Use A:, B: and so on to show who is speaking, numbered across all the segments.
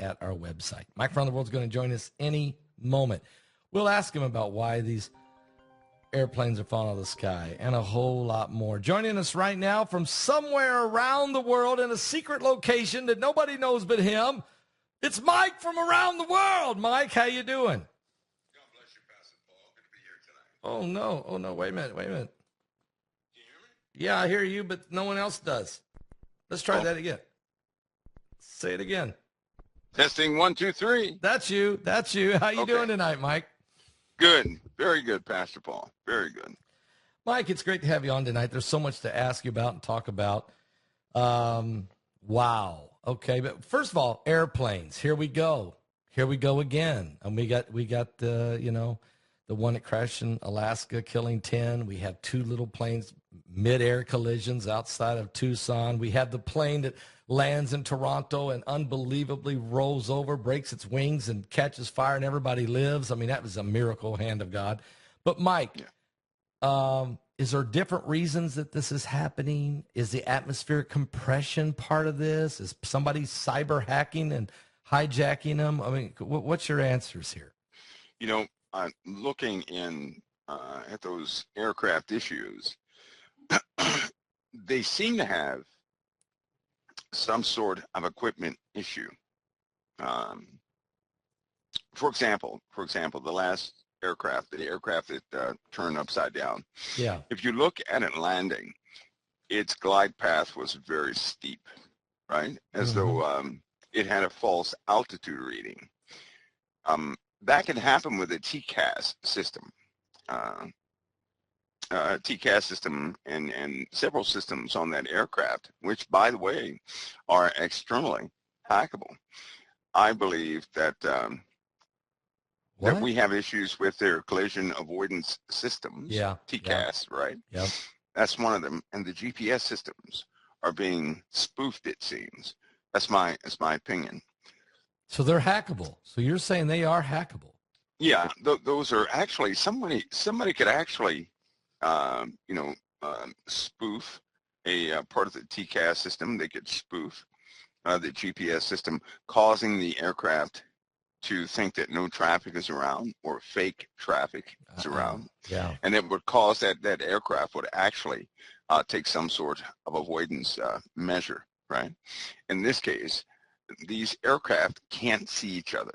A: at our website. Mike from the World's going to join us any moment. We'll ask him about why these airplanes are falling out of the sky and a whole lot more. Joining us right now from somewhere around the world in a secret location that nobody knows but him, it's Mike from around the world. Mike, how you doing?
B: God bless you, Pastor Paul. Good to be here tonight.
A: Oh, no. Wait a minute.
B: Can you hear me?
A: Yeah, I hear you, but no one else does. Let's try that again. Say it again.
B: Testing 1, 2, 3.
A: That's you. How you doing tonight, Mike?
B: Good. Very good, Pastor Paul. Very good.
A: Mike, it's great to have you on tonight. There's so much to ask you about and talk about. Wow. Okay, but first of all, airplanes. Here we go again. And we got the one that crashed in Alaska, killing 10. We have two little planes, mid-air collisions outside of Tucson. We have the plane that lands in Toronto and unbelievably rolls over, breaks its wings, and catches fire, and everybody lives. I mean, that was a miracle, hand of God. But Mike, is there different reasons that this is happening? Is the atmospheric compression part of this? Is somebody cyber hacking and hijacking them? I mean, what's your answers here?
B: Looking in at those aircraft issues, they seem to have some sort of equipment issue. For example, the last aircraft, the aircraft that turned upside down.
A: Yeah.
B: If you look at it landing, its glide path was very steep, right? As though it had a false altitude reading. That can happen with a TCAS system. TCAS system and several systems on that aircraft, which, by the way, are externally hackable. I believe that that we have issues with their collision avoidance systems, TCAS, right?
A: Yeah.
B: That's one of them. And the GPS systems are being spoofed, it seems. That's my opinion.
A: So they're hackable. So you're saying they are hackable?
B: Yeah, those are actually, somebody could actually, spoof a part of the TCAS system. They could spoof the GPS system, causing the aircraft to think that no traffic is around or fake traffic is around.
A: Yeah.
B: And it would cause that aircraft would actually take some sort of avoidance measure, right? In this case, these aircraft can't see each other,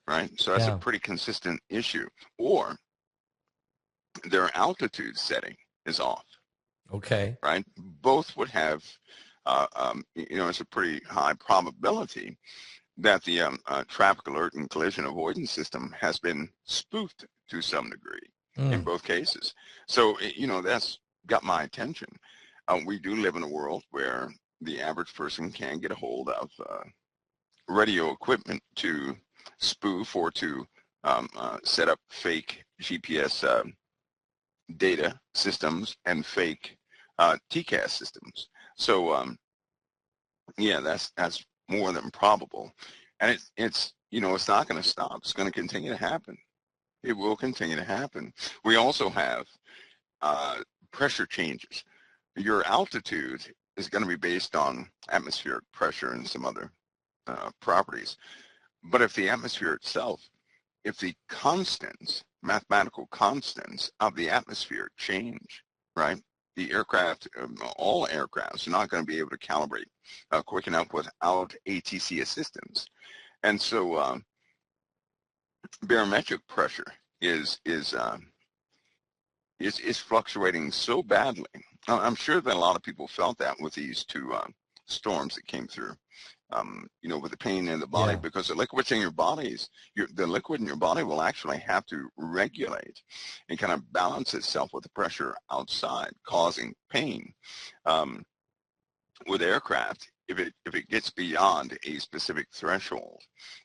B: right? So that's a pretty consistent issue. Or their altitude setting is off.
A: Okay.
B: Right? Both would have, it's a pretty high probability that the traffic alert and collision avoidance system has been spoofed to some degree in both cases. So, that's got my attention. We do live in a world where the average person can get a hold of radio equipment to spoof or to set up fake GPS data systems and fake TCAS systems. So, that's more than probable. And it's not going to stop. It's going to continue to happen. It will continue to happen. We also have pressure changes. Your altitude is going to be based on atmospheric pressure and some other properties. But if the atmosphere itself, if the constants, mathematical constants of the atmosphere change, right? The aircraft, all aircrafts are not going to be able to calibrate quick enough without ATC assistance. And so barometric pressure is fluctuating so badly. I'm sure that a lot of people felt that with these two storms that came through. With the pain in the body, because the liquids in your bodies, the liquid in your body will actually have to regulate and kind of balance itself with the pressure outside, causing pain. With aircraft, if it gets beyond a specific threshold,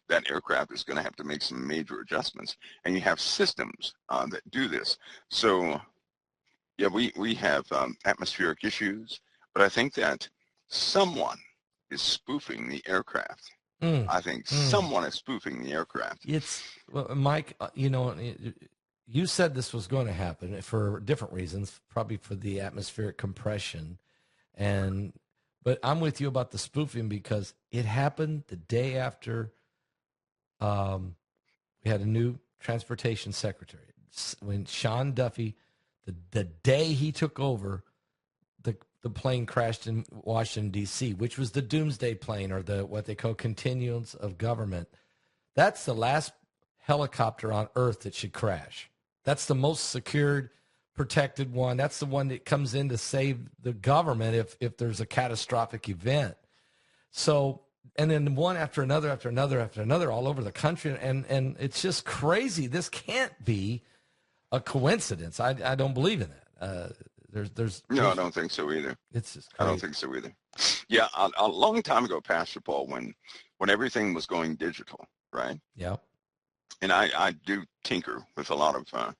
B: that aircraft is going to have to make some major adjustments, and you have systems that do this. So, we have atmospheric issues, but I think that someone is spoofing the aircraft. I think someone is spoofing the aircraft.
A: Mike, you said this was going to happen for different reasons, probably for the atmospheric compression. But I'm with you about the spoofing because it happened the day after we had a new transportation secretary. When Sean Duffy, the day he took over, the plane crashed in Washington, D.C., which was the doomsday plane, or what they call continuance of government. That's the last helicopter on Earth that should crash. That's the most secured, protected one. That's the one that comes in to save the government if there's a catastrophic event. So, and then one after another, after another, after another, all over the country. And it's just crazy. This can't be a coincidence. I don't believe in that.
B: No, I don't think so either.
A: It's just crazy.
B: I don't think so either. Yeah, a long time ago, Pastor Paul, when everything was going digital, right?
A: Yeah.
B: And I do tinker with a lot of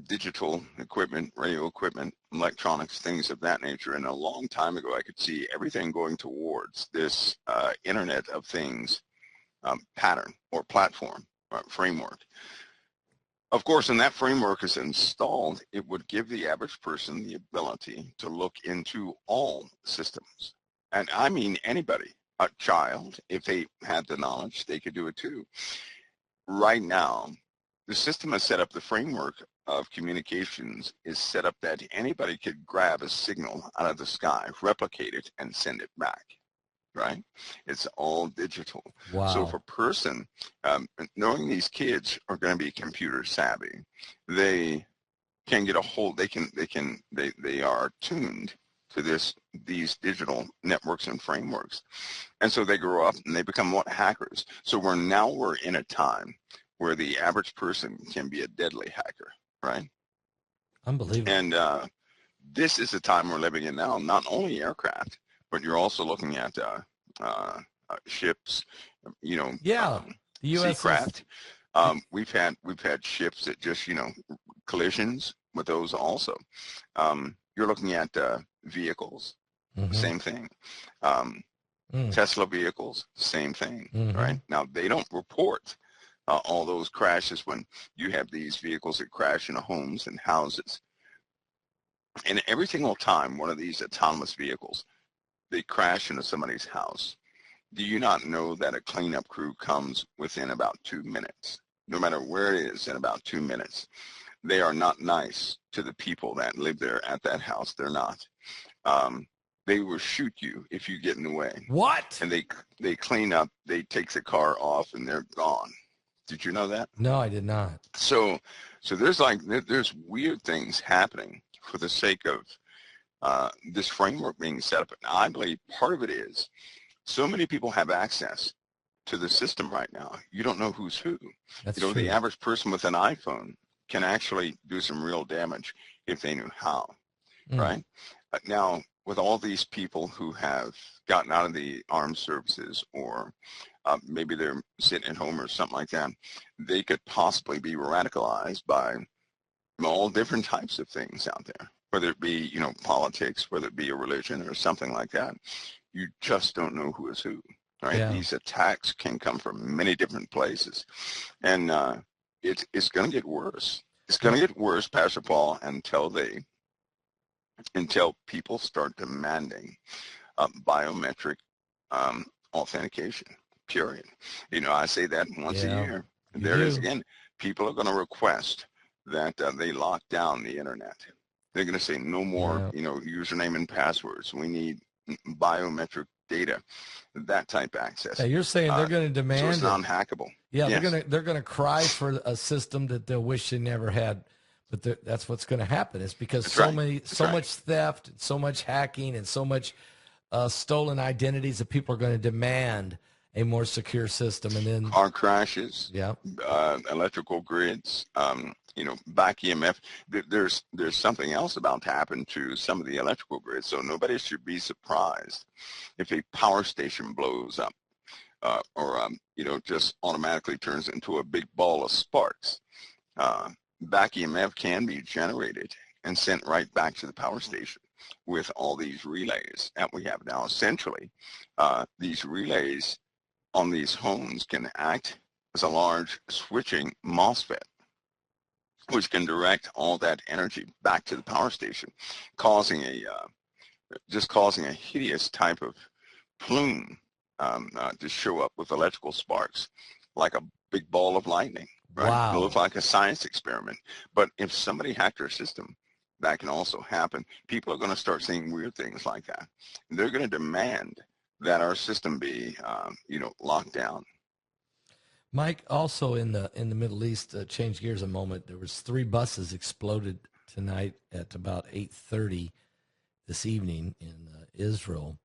B: digital equipment, radio equipment, electronics, things of that nature. And a long time ago, I could see everything going towards this Internet of Things pattern or platform framework. Of course, when that framework is installed, it would give the average person the ability to look into all systems. And I mean anybody, a child, if they had the knowledge, they could do it too. Right now, the system is set up, the framework of communications is set up that anybody could grab a signal out of the sky, replicate it, and send it back. Right? It's all digital.
A: Wow.
B: So if a person, knowing these kids are going to be computer savvy, they can get a hold, they are tuned to these digital networks and frameworks. And so they grow up and they become what? Hackers. So we're in a time where the average person can be a deadly hacker, right?
A: Unbelievable.
B: And this is the time we're living in now, not only aircraft, but you're also looking at ships,
A: the
B: seacraft. We've had ships that just, collisions with those also. You're looking at vehicles, same thing. Tesla vehicles, same thing, right? Now, they don't report all those crashes when you have these vehicles that crash into homes and houses. And every single time one of these autonomous vehicles, they crash into somebody's house, do you not know that a cleanup crew comes within about 2 minutes? No matter where it is, in about 2 minutes. They are not nice to the people that live there at that house. They're not. They will shoot you if you get in the way.
A: What?
B: And they clean up, they take the car off, and they're gone. Did you know that?
A: No, I did not.
B: So there's weird things happening for the sake of this framework being set up. And I believe part of it is so many people have access to the system right now. You don't know who's who.
A: That's true.
B: The average person with an iPhone can actually do some real damage if they knew how, right? Now, with all these people who have gotten out of the armed services, or maybe they're sitting at home or something like that, they could possibly be radicalized by all different types of things out there, whether it be, politics, whether it be a religion or something like that. You just don't know who is who, right?
A: Yeah.
B: These attacks can come from many different places. And it's going to get worse. It's going to get worse, Pastor Paul, until people start demanding biometric authentication, period. I say that once a year. There it is again. People are going to request that they lock down the internet. They're going to say no more, username and passwords. We need biometric data, that type of access.
A: Yeah, you're saying they're going to demand
B: so it's non-hackable.
A: Yeah,
B: yes.
A: they're going to cry for a system that they'll wish they never had. But that's what's going to happen. It's because much theft, so much hacking, and so much stolen identities that people are going to demand a more secure system. And then
B: car crashes, electrical grids, back EMF. There's something else about to happen to some of the electrical grids. So nobody should be surprised if a power station blows up or just automatically turns into a big ball of sparks. Back EMF can be generated and sent right back to the power station with all these relays that we have now. Essentially, these relays on these homes can act as a large switching MOSFET, which can direct all that energy back to the power station, causing a hideous type of plume to show up with electrical sparks like a big ball of lightning, right?
A: Wow.
B: It'll look like a science experiment. But if somebody hacked our system, that can also happen. People are going to start seeing weird things like that. They're going to demand that our system be, locked down.
A: Mike, also in the Middle East, change gears a moment. There was 3 buses exploded tonight at about 8:30 this evening in Israel,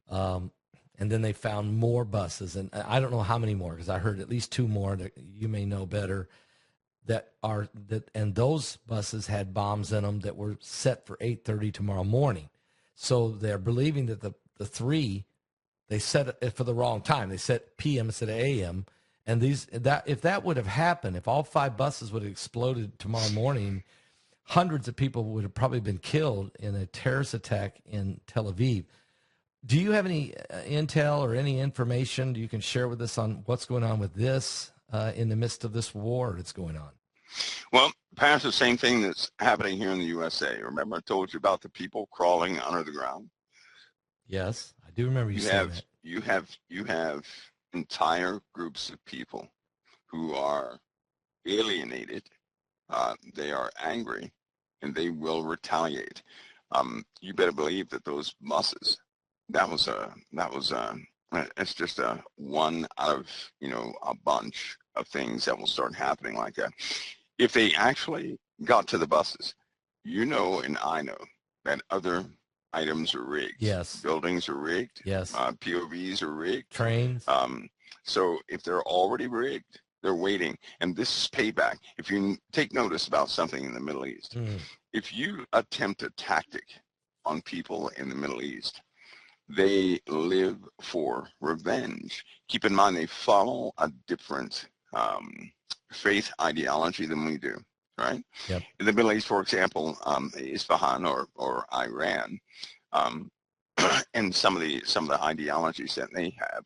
A: and then they found more buses, and I don't know how many more because I heard at least 2 more that you may know better. And those buses had bombs in them that were set for 8:30 tomorrow morning. So they're believing that the 3 they set it for the wrong time. They set PM instead of AM. And if that would have happened, if all 5 buses would have exploded tomorrow morning, hundreds of people would have probably been killed in a terrorist attack in Tel Aviv. Do you have any intel or any information you can share with us on what's going on with this in the midst of this war that's going on?
B: Well, perhaps the same thing that's happening here in the USA. Remember I told you about the people crawling under the ground?
A: Yes, I do remember you saying that.
B: You have entire groups of people who are alienated. They are angry, and they will retaliate. You better believe that those buses. It's just one out of a bunch of things that will start happening like that. If they actually got to the buses, and I know that other items are rigged.
A: Yes.
B: Buildings are rigged.
A: Yes.
B: POVs are rigged.
A: Trains.
B: So if they're already rigged, they're waiting. And this is payback. If you take notice about something in the Middle East, if you attempt a tactic on people in the Middle East, they live for revenge. Keep in mind, they follow a different faith ideology than we do. Right?
A: Yep.
B: In the Middle East, for example, Isfahan or Iran, and some of the ideologies that they have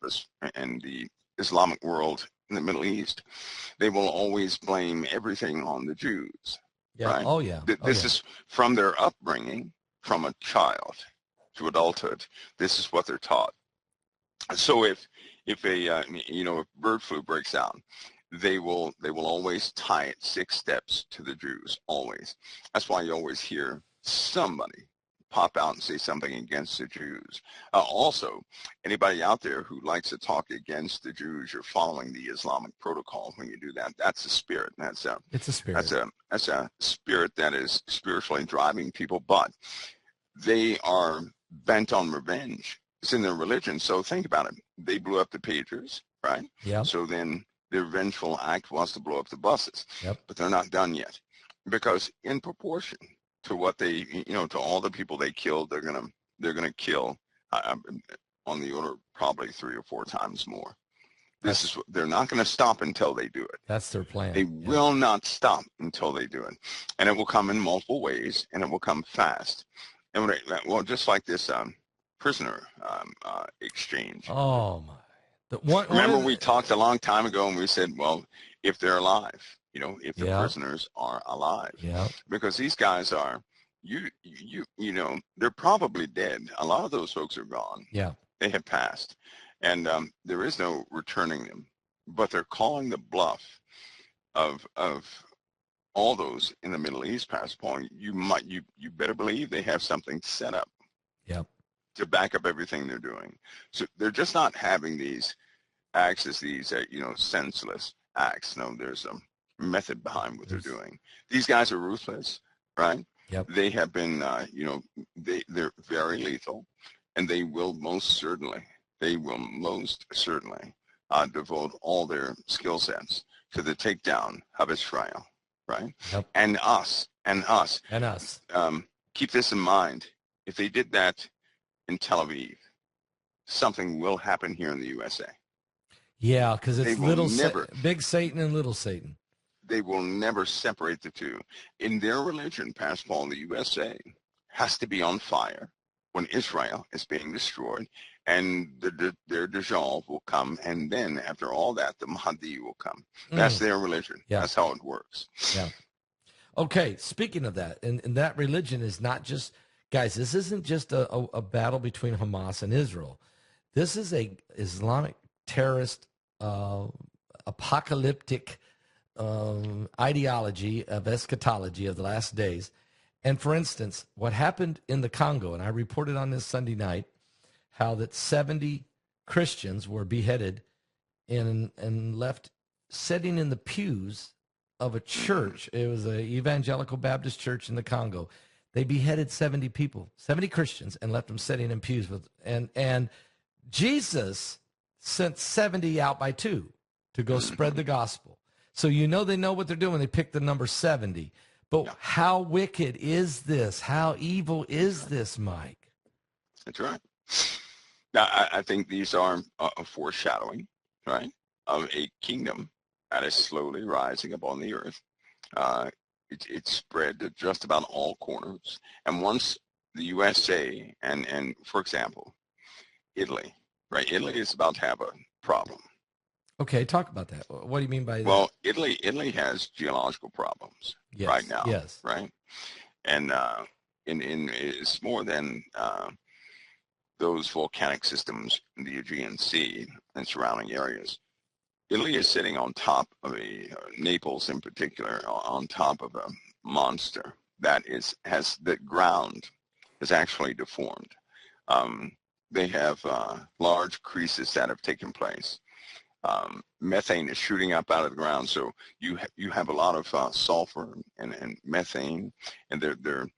B: in the Islamic world in the Middle East, they will always blame everything on the Jews.
A: Yeah.
B: Right?
A: Oh yeah.
B: This is from their upbringing, from a child to adulthood. This is what they're taught. So if bird flu breaks out, they will always tie it 6 steps to the Jews, always. That's why you always hear somebody pop out and say something against the Jews. Also, anybody out there who likes to talk against the Jews, you're following the Islamic protocol when you do that. That's a spirit.
A: It's a spirit.
B: That's a spirit that is spiritually driving people, but they are bent on revenge. It's in their religion. So think about it. They blew up the pagers, right?
A: Yeah.
B: So then their vengeful act was to blow up the buses.
A: Yep.
B: But they're not done yet, because in proportion to what they, to all the people they killed, they're gonna kill on the order of probably 3 or 4 times more. They're not going to stop until they do it.
A: That's their plan.
B: They will not stop until they do it, and it will come in multiple ways, and it will come fast. And just like this prisoner exchange.
A: Oh my.
B: Remember, we talked a long time ago, and we said, well, if they're alive, if the prisoners are alive, because these guys are, they're probably dead. A lot of those folks are gone.
A: Yeah,
B: they have passed, and there is no returning them. But they're calling the bluff of all those in the Middle East. Pastor Paul, you better believe they have something set up.
A: Yep.
B: To back up everything they're doing. So they're just not having these acts as these, senseless acts. No, there's a method behind what they're doing. These guys are ruthless, right?
A: Yep.
B: They have been, they're very lethal, and they will most certainly devote all their skill sets to the takedown of Israel, right?
A: Yep.
B: And us. Keep this in mind. If they did that in Tel Aviv, something will happen here in the USA.
A: Yeah, because it's big Satan and little Satan.
B: They will never separate the two. In their religion, Pastor Paul, the USA has to be on fire when Israel is being destroyed, and their dissolve will come, and then after all that, the Mahdi will come. That's their religion. Yeah. That's how it works.
A: Yeah. Okay, speaking of that, and that religion is not just, guys, this isn't just a battle between Hamas and Israel. This is a Islamic terrorist apocalyptic ideology of eschatology of the last days. And for instance, what happened in the Congo, and I reported on this Sunday night, how that 70 Christians were beheaded and left sitting in the pews of a church. It was an evangelical Baptist church in the Congo. They beheaded 70 people, 70 Christians, and left them sitting in pews with, and Jesus sent 70 out by two to go spread the gospel. So you know they know what they're doing when they pick the number 70. But how wicked is this? How evil is this, Mike?
B: That's right. Now, I think these are a foreshadowing, right, of a kingdom that is slowly rising upon the earth. It's spread to just about all corners. And once the USA and for example, Italy, right? Italy is about to have a problem.
A: Okay, talk about that. What do you mean by that?
B: Well, Italy has geological problems right now,
A: yes.
B: right? And it's more than those volcanic systems in the Aegean Sea and surrounding areas. Italy is sitting on top of Naples in particular, on top of a monster that has the ground is actually deformed. They have large creases that have taken place. Methane is shooting up out of the ground, so you have a lot of sulfur and methane, and they're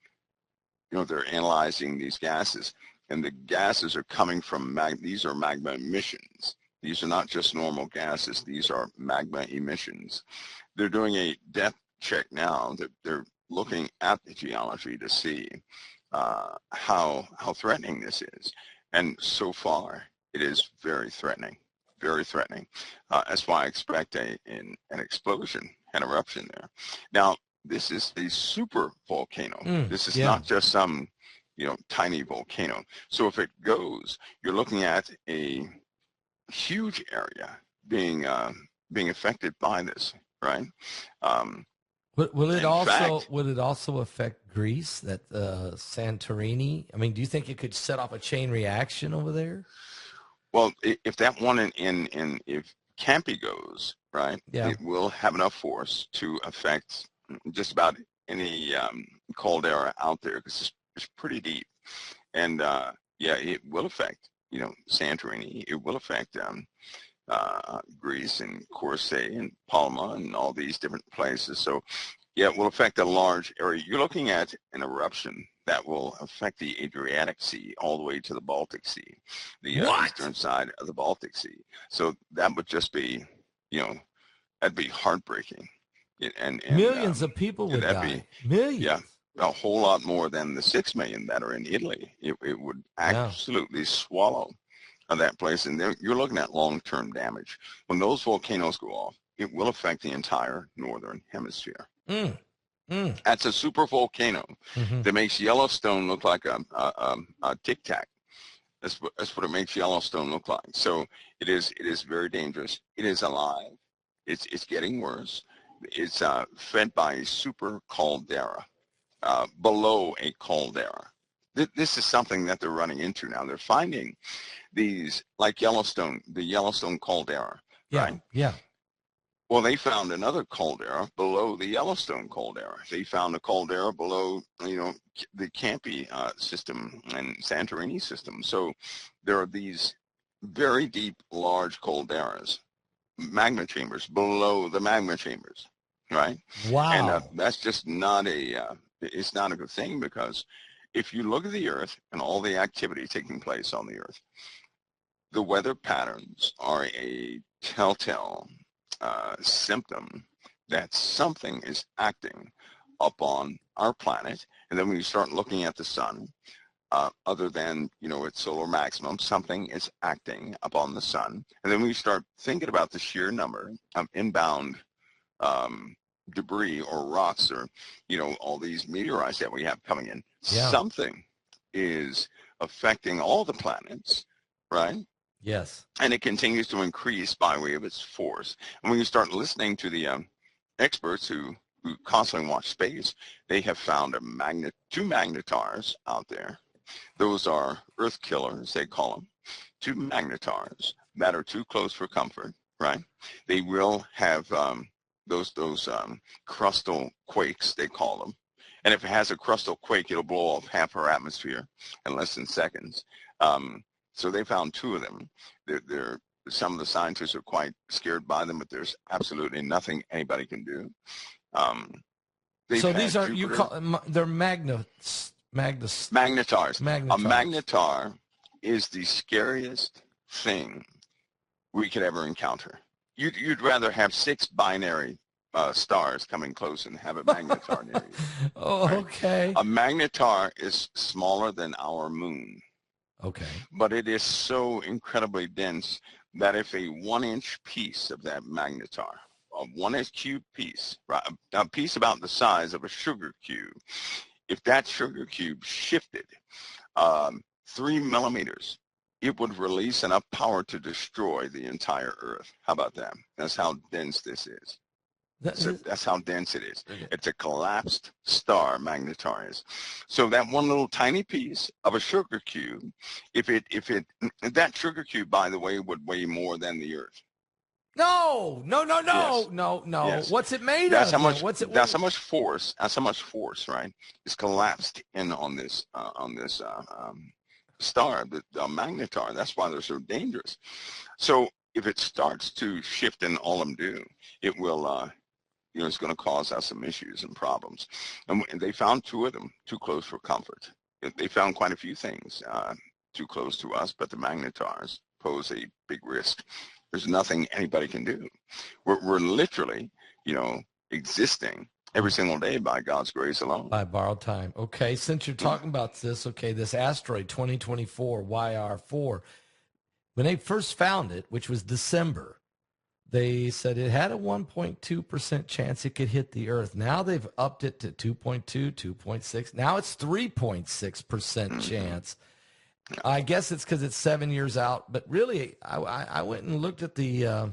B: analyzing these gases, and the gases are coming from these are magma emissions. These are not just normal gases. These are magma emissions. They're doing a depth check now. They're looking at the geology to see how threatening this is. And so far, it is very threatening, very threatening. That's why I expect an explosion, an eruption there. Now, this is a super volcano. This is not just some, tiny volcano. So if it goes, you're looking at a huge area being affected by this, right?
A: Will it also affect Greece? That Santorini? I mean, do you think it could set off a chain reaction over there?
B: Well, if that one if Campi goes, right, it will have enough force to affect just about any caldera out there, because it's pretty deep, and it will affect Santorini. It will affect Greece and Corsair and Palma and all these different places. So it will affect a large area. You're looking at an eruption that will affect the Adriatic Sea all the way to the Baltic Sea, the eastern side of the Baltic Sea. So that would just be, that'd be heartbreaking. And
A: millions of people would die. Millions.
B: Yeah, a whole lot more than the 6 million that are in Italy. It would absolutely swallow that place. And you're looking at long-term damage. When those volcanoes go off, it will affect the entire northern hemisphere. That's a super volcano that makes Yellowstone look like a Tic Tac. That's what it makes Yellowstone look like. So it is very dangerous. It is alive. It's getting worse. It's fed by a super caldera below a caldera. This is something that they're running into now. They're finding these, like Yellowstone, the Yellowstone caldera, right?
A: Yeah.
B: Well, they found another caldera below the Yellowstone caldera. They found a caldera below, the Campi system and Santorini system. So there are these very deep, large calderas, magma chambers below the magma chambers, right?
A: Wow.
B: And that's just not it's not a good thing, because if you look at the Earth and all the activity taking place on the Earth, the weather patterns are a telltale symptom that something is acting upon our planet. And then when you start looking at the sun, other than, its solar maximum, something is acting upon the sun. And then when you start thinking about the sheer number of inbound debris or rocks or, all these meteorites that we have coming in, something is affecting all the planets, right?
A: Yes.
B: And it continues to increase by way of its force. And when you start listening to the experts who constantly watch space, they have found two magnetars out there. Those are Earth killers, they call them. Two magnetars that are too close for comfort. right? They will have those crustal quakes, they call them. And if it has a crustal quake, it'll blow off half our atmosphere in less than seconds. So they found 2 of them. Some of the scientists are quite scared by them, but there's absolutely nothing anybody can do.
A: So these are,
B: Jupiter,
A: you call them, they're magnetars.
B: magnetars. A
A: Magnetars.
B: magnetar is the scariest thing we could ever encounter. You'd rather have 6 binary stars coming close and have a magnetar near you.
A: Oh,
B: Right?
A: okay.
B: A magnetar is smaller than our moon.
A: Okay.
B: But it is so incredibly dense that if a 1-inch piece of that magnetar, a 1-inch cube piece, right, a piece about the size of a sugar cube, if that sugar cube shifted 3 millimeters, it would release enough power to destroy the entire Earth. How about that? That's how dense this is. So that's how dense it is. It's a collapsed star, magnetar is. So that one little tiny piece of a sugar cube, that sugar cube, by the way, would weigh more than the Earth.
A: No.
B: Yes.
A: No.
B: Yes.
A: What's it made
B: That's
A: of?
B: how much.
A: What's it?
B: That's how much force. That's how much force, right? Is collapsed in on this star, the magnetar. That's why they're so dangerous. So if it starts to shift, and all of them do, it will. It's going to cause us some issues and problems. And they found 2 of them too close for comfort. They found quite a few things too close to us, but the magnetars pose a big risk. There's nothing anybody can do. We're literally, existing every single day by God's grace alone.
A: By borrowed time. Okay, since you're talking about this, this asteroid 2024 YR4, when they first found it, which was December, they said it had a 1.2% chance it could hit the Earth. Now they've upped it to 2.2, 2.6. Now it's 3.6% chance. I guess it's because it's 7 years out. But really, I went and looked at the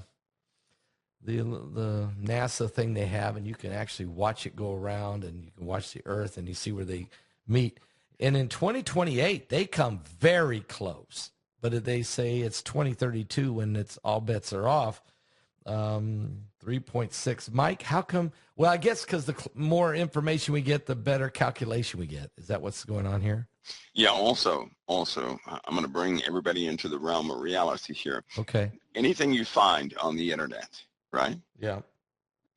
A: NASA thing they have, and you can actually watch it go around, and you can watch the Earth, and you see where they meet. And in 2028, they come very close. But they say it's 2032 when it's all bets are off. 3.6. Mike, how come? Well, I guess because the more information we get, the better calculation we get. Is that what's going on here?
B: Yeah. Also, I'm going to bring everybody into the realm of reality here.
A: Okay.
B: Anything you find on the internet, right?
A: Yeah.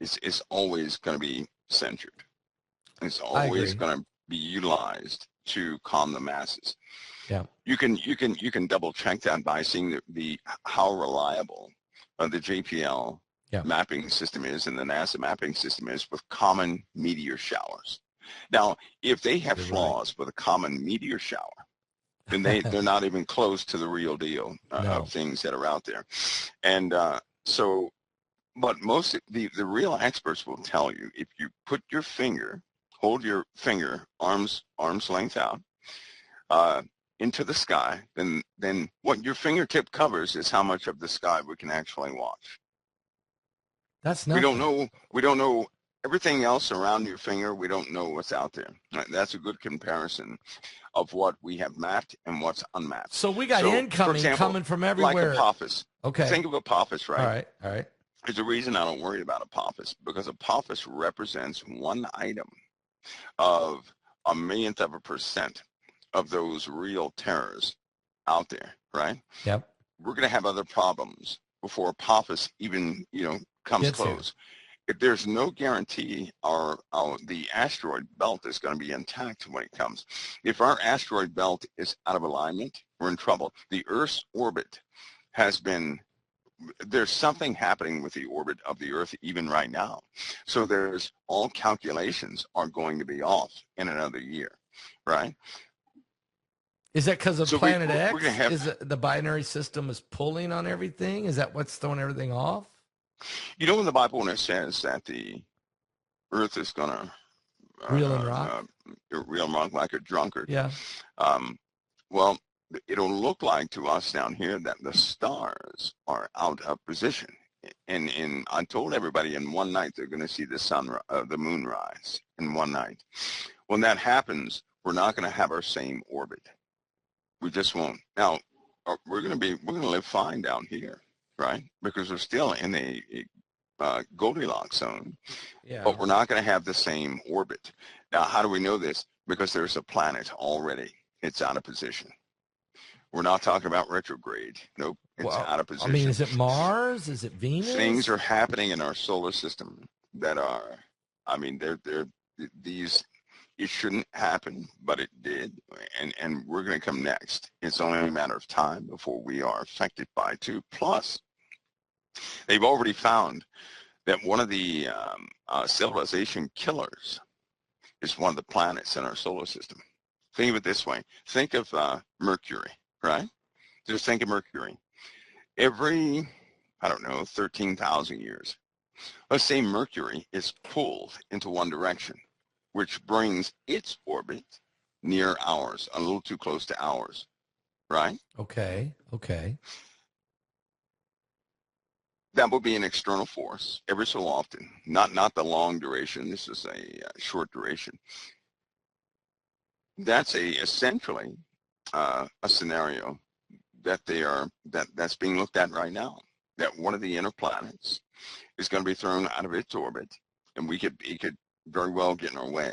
B: It's always going to be censored. It's always going to be utilized to calm the masses.
A: Yeah.
B: You can double check that by seeing the how reliable the JPL mapping system is and the NASA mapping system is with common meteor showers. Now, if they have flaws with a common meteor shower, then they're not even close to the real deal of things that are out there. And but most the real experts will tell you, if you put your finger, hold your finger arm's length out into the sky, then what your fingertip covers is how much of the sky we can actually watch.
A: That's nothing.
B: We don't know everything else around your finger. We don't know what's out there. That's a good comparison of what we have mapped and what's unmapped.
A: So we got incoming coming from everywhere.
B: Like Apophis.
A: Okay.
B: Think of Apophis, right?
A: All right.
B: There's a reason I don't worry about Apophis, because Apophis represents one item of 1/1,000,000% of those real terrors out there, right?
A: Yep.
B: We're going to have other problems before Apophis even, comes close. If there's no guarantee the asteroid belt is going to be intact when it comes. If our asteroid belt is out of alignment, we're in trouble. The Earth's orbit there's something happening with the orbit of the Earth even right now. So all calculations are going to be off in another year, right?
A: Is that because of Planet X? Is the binary system is pulling on everything? Is that what's throwing everything off?
B: In the Bible, when it says that the Earth is going to
A: reel and rock
B: like a drunkard.
A: Yeah.
B: Well, it'll look like to us down here that the stars are out of position. And I told everybody in one night they're going to see the moon rise in one night. When that happens, we're not going to have our same orbit. We just won't. Now, we're going to live fine down here. right? Because we're still in a Goldilocks zone,
A: Yeah.
B: but we're not going to have the same orbit. Now, how do we know this? Because there's a planet already. It's out of position. We're not talking about retrograde. Nope, it's
A: Well,
B: out of
A: I mean,
B: position.
A: is it Mars? Is it
B: Things
A: Venus?
B: are happening in our solar system that are, I mean, these, it shouldn't happen, but it did, and we're going to come next. It's only a matter of time before we are affected by it too. Plus, they've already found that one of the civilization killers is one of the planets in our solar system. Think of it this way. Think of Mercury, right? Just think of Mercury. Every, I don't know, 13,000 years, let's say Mercury is pulled into one direction, which brings its orbit near ours, a little too close to ours, right?
A: Okay. Okay.
B: That would be an external force every so often, not the long duration. This is a short duration. That's essentially a scenario that that's being looked at right now. That one of the inner planets is going to be thrown out of its orbit, and it could very well get in our way,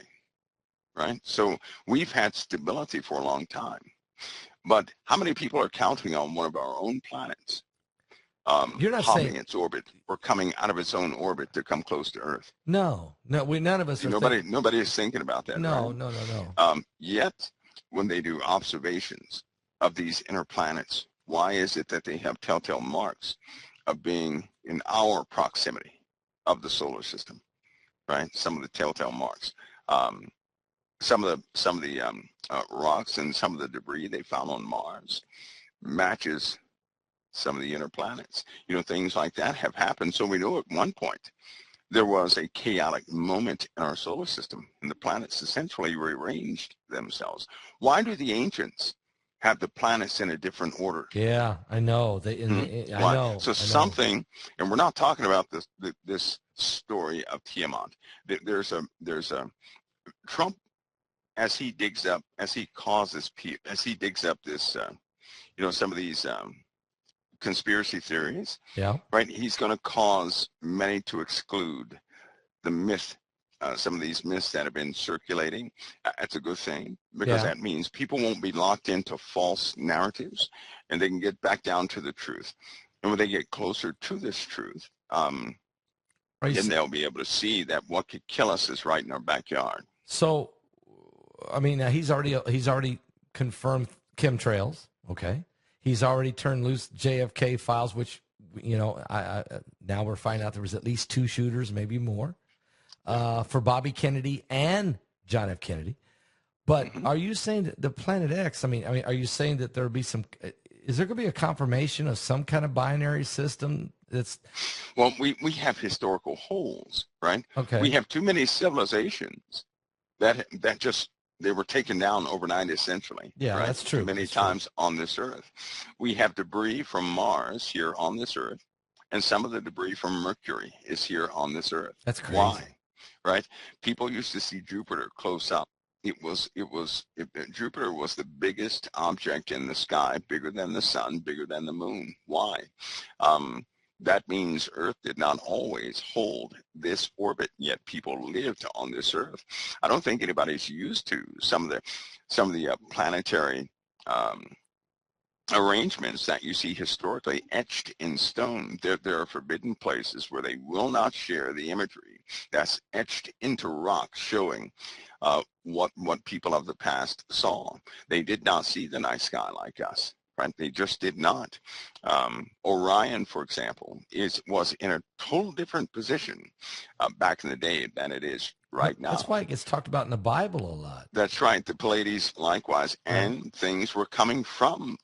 B: right? So we've had stability for a long time, but how many people are counting on one of our own planets
A: You're not
B: hopping
A: saying
B: its orbit or coming out of its own orbit to come close to Earth?
A: no. We none of us
B: See,
A: are thinking.
B: nobody is thinking about that,
A: No.
B: right?
A: No. No. No.
B: Yet, when they do observations of these inner planets, why is it that they have telltale marks of being in our proximity of the solar system, right? Some of the telltale marks. Some of the rocks and some of the debris they found on Mars matches some of the inner planets. You know, things like that have happened. So we know at one point there was a chaotic moment in our solar system, and the planets essentially rearranged themselves. Why do the ancients have the planets in a different order?
A: Yeah, I know. I
B: Why?
A: know.
B: So
A: I know.
B: something, and we're not talking about this story of Tiamat. There's a Trump, as he digs up, as he digs up this, some of these conspiracy theories,
A: Yeah.
B: right? He's going to cause many to exclude the myth, some of these myths that have been circulating. That's a good thing, because
A: Yeah.
B: that means people won't be locked into false narratives, and they can get back down to the truth. And when they get closer to this truth, then they'll be able to see that what could kill us is right in our backyard.
A: So, I mean, he's already confirmed chemtrails. Okay, he's already turned loose JFK files, which I now we're finding out there was at least 2 shooters, maybe more, for Bobby Kennedy and John F. Kennedy. But are you saying that the Planet X? I mean, are you saying that there'll be some? Is there going to be a confirmation of some kind of binary system? That's
B: Well, we have historical holes, right?
A: okay.
B: We have too many civilizations that just they were taken down overnight, essentially.
A: Yeah,
B: right?
A: that's true.
B: Too many times on this Earth. We have debris from Mars here on this Earth, and some of the debris from Mercury is here on this Earth.
A: That's crazy.
B: Why? Right? People used to see Jupiter close up. Jupiter was the biggest object in the sky, bigger than the sun, bigger than the moon. Why? That means Earth did not always hold this orbit, yet people lived on this Earth. I don't think anybody's used to some of the planetary arrangements that you see historically etched in stone. There are forbidden places where they will not share the imagery that's etched into rock, showing what people of the past saw. They did not see the night sky like us. Right? They just did not. Orion, for example, was in a total different position back in the day than it is right now.
A: That's why it gets talked about in the Bible a lot.
B: That's right. The Pleiades likewise, and things were coming from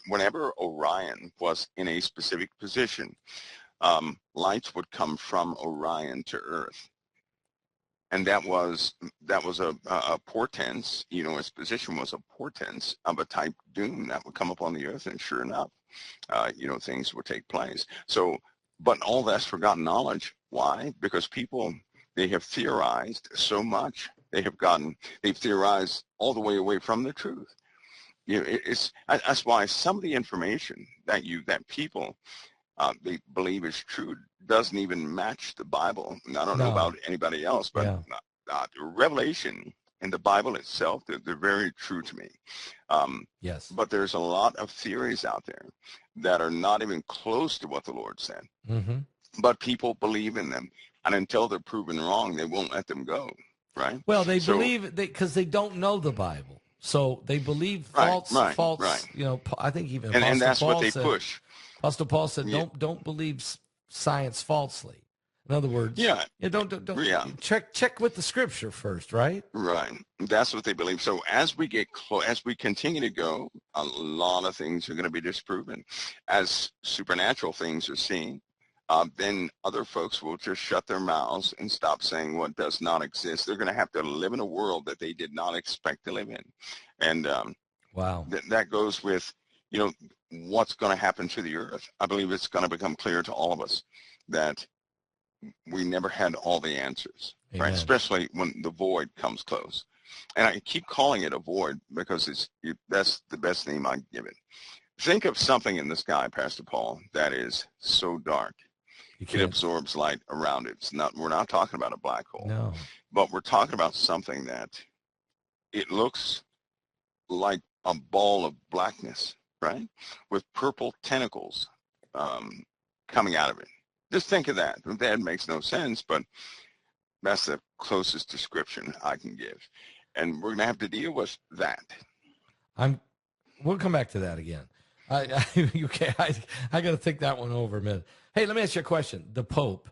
B: whenever Orion was in a specific position, lights would come from Orion to Earth. And that was a portents, its position was a portents of a type doom that would come upon the Earth, and sure enough, things would take place. So, but all that's forgotten knowledge. Why? Because people, they have theorized so much. They've theorized all the way away from the truth. That's why some of the information that people they believe is true doesn't even match the Bible. And I don't know
A: No.
B: about anybody else, but Revelation and the Bible itself, they're very true to me.
A: Yes.
B: But there's a lot of theories out there that are not even close to what the Lord said.
A: Mm-hmm.
B: But people believe in them. And until they're proven wrong, they won't let them go, right?
A: Well, they believe because they don't know the Bible. So they believe false,
B: right.
A: you know, I think even
B: And that's
A: Apostle
B: what
A: Paul
B: they
A: said,
B: push.
A: Apostle Paul said,
B: Yeah.
A: don't believe science falsely. In other words, don't check with the scripture first, right?
B: Right. That's what they believe. So as we get as we continue to go, a lot of things are going to be disproven. As supernatural things are seen, then other folks will just shut their mouths and stop saying what does not exist. They're going to have to live in a world that they did not expect to live in. And
A: wow,
B: that goes with, you know, what's going to happen to the earth. I believe it's going to become clear to all of us that we never had all the answers,
A: Amen.
B: right? Especially when the void comes close. And I keep calling it a void because that's the best name I can give it. Think of something in the sky, Pastor Paul, that is so dark. It absorbs light around it. We're not talking about a black hole.
A: No.
B: But we're talking about something that it looks like a ball of blackness, right? With purple tentacles coming out of it. Just think of that. That makes no sense, but that's the closest description I can give. And we're going to have to deal with that.
A: We'll come back to that again. I got to think that one over a minute. Hey, let me ask you a question. The Pope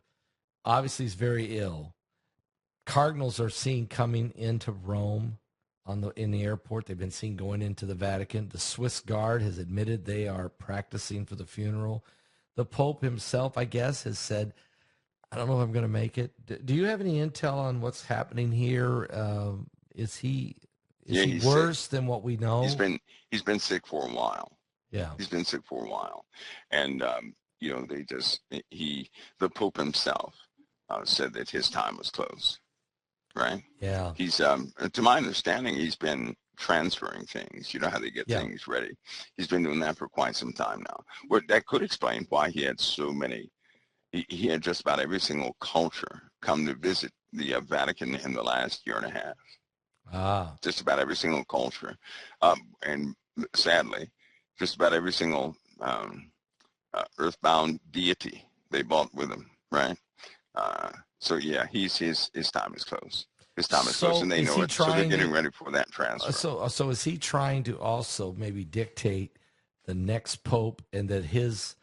A: obviously is very ill. Cardinals are seen coming into Rome in the airport. They've been seen going into the Vatican. The Swiss Guard has admitted they are practicing for the funeral. The Pope himself, I guess, has said, I don't know if I'm going to make it. Do you have any intel on what's happening here? Is he worse than what we know?
B: He's been sick for a while.
A: Yeah.
B: He's been sick for a while. And, you know, the Pope himself said that his time was close, right?
A: Yeah.
B: He's, to my understanding, he's been transferring things. You know how they get things ready. He's been doing that for quite some time now. That could explain why he had so many. He had just about every single culture come to visit the Vatican in the last year and a half. Just about every single culture. And sadly, just about every single earthbound deity they brought with him, right? So yeah, his time is close. His time is close, and they know it. So they're getting ready for that transfer.
A: So is he trying to also maybe dictate the next pope, and that his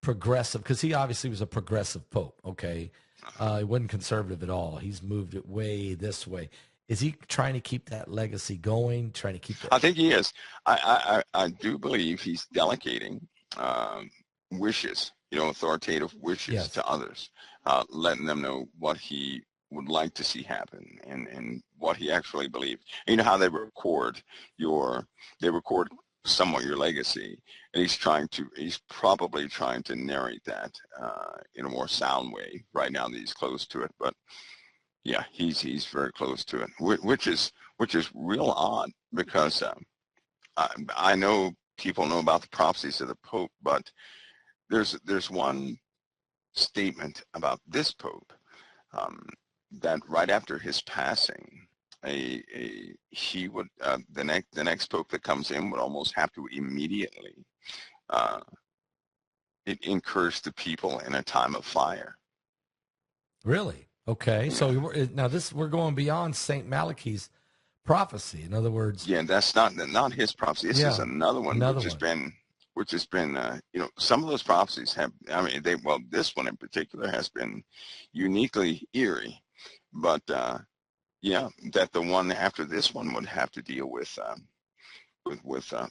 A: progressive, because he obviously was a progressive pope, okay? He wasn't conservative at all. He's moved it way this way. Is he trying to keep that legacy going, trying to keep that?
B: I think he is. I do believe he's delegating wishes, authoritative wishes to others, letting them know what he would like to see happen and what he actually believes. You know how they record somewhat your legacy, and he's probably trying to narrate that in a more sound way right now that he's close to it. But yeah, he's very close to it, which is real odd, because I know people know about the prophecies of the Pope, but there's one statement about this Pope that right after his passing, he would the next Pope that comes in would almost have to immediately encourage the people in a time of fire.
A: Really? Okay. Yeah. So now we're going beyond Saint Malachi's prophecy. In other words,
B: that's not his prophecy. This is another one, which has been some of those prophecies have. I mean, this one in particular has been uniquely eerie, but that the one after this one would have to deal with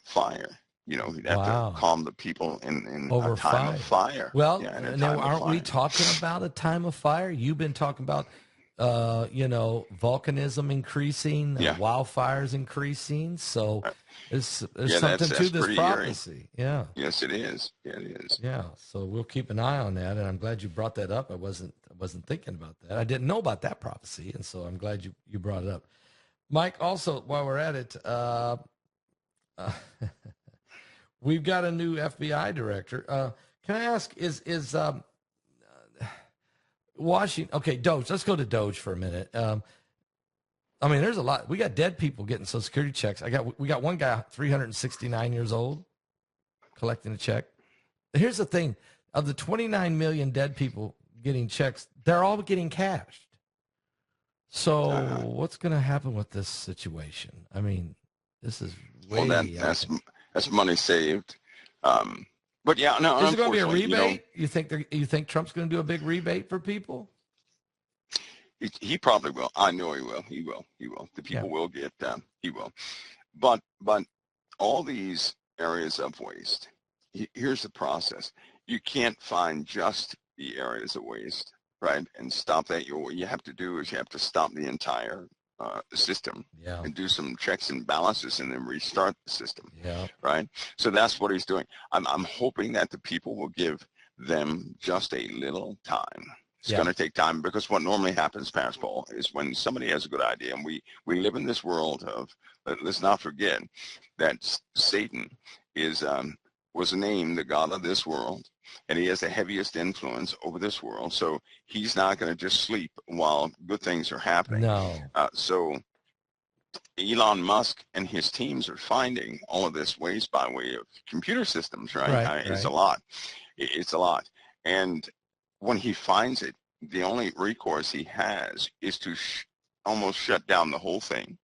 B: fire. He'd have to calm the people in
A: over
B: a time of fire.
A: Well, now aren't we talking about a time of fire? You've been talking about volcanism increasing, wildfires increasing. So there's something to this prophecy. Eerie. Yeah.
B: Yes, it is. Yeah, it is.
A: Yeah. So we'll keep an eye on that, and I'm glad you brought that up. I wasn't thinking about that. I didn't know about that prophecy, and so I'm glad you brought it up. Mike, also while we're at it, we've got a new FBI director. Can I ask, is Washington, okay, Doge, let's go to Doge for a minute. I mean, there's a lot. We got dead people getting Social Security checks. We got one guy, 369 years old, collecting a check. Here's the thing. Of the 29 million dead people getting checks, they're all getting cashed. So what's going to happen with this situation? I mean, this is way
B: that's money saved. But yeah, no.
A: Is there going to be a rebate? You think Trump's going to do a big rebate for people?
B: He probably will. I know he will. He will. The people will get. He will. But all these areas of waste. Here's the process. You can't find just the areas of waste, right, and stop that. What you have to do is you have to stop the entire system and do some checks and balances and then restart the system, right? So that's what he's doing. I'm hoping that the people will give them just a little time. It's going to take time, because what normally happens, Pastor Paul, is when somebody has a good idea, and we live in this world of, let's not forget that Satan was named the god of this world, and he has the heaviest influence over this world. So he's not going to just sleep while good things are happening.
A: No.
B: So Elon Musk and his teams are finding all of this waste by way of computer systems, right? It's a lot. It's a lot. And when he finds it, the only recourse he has is to almost shut down the whole thing,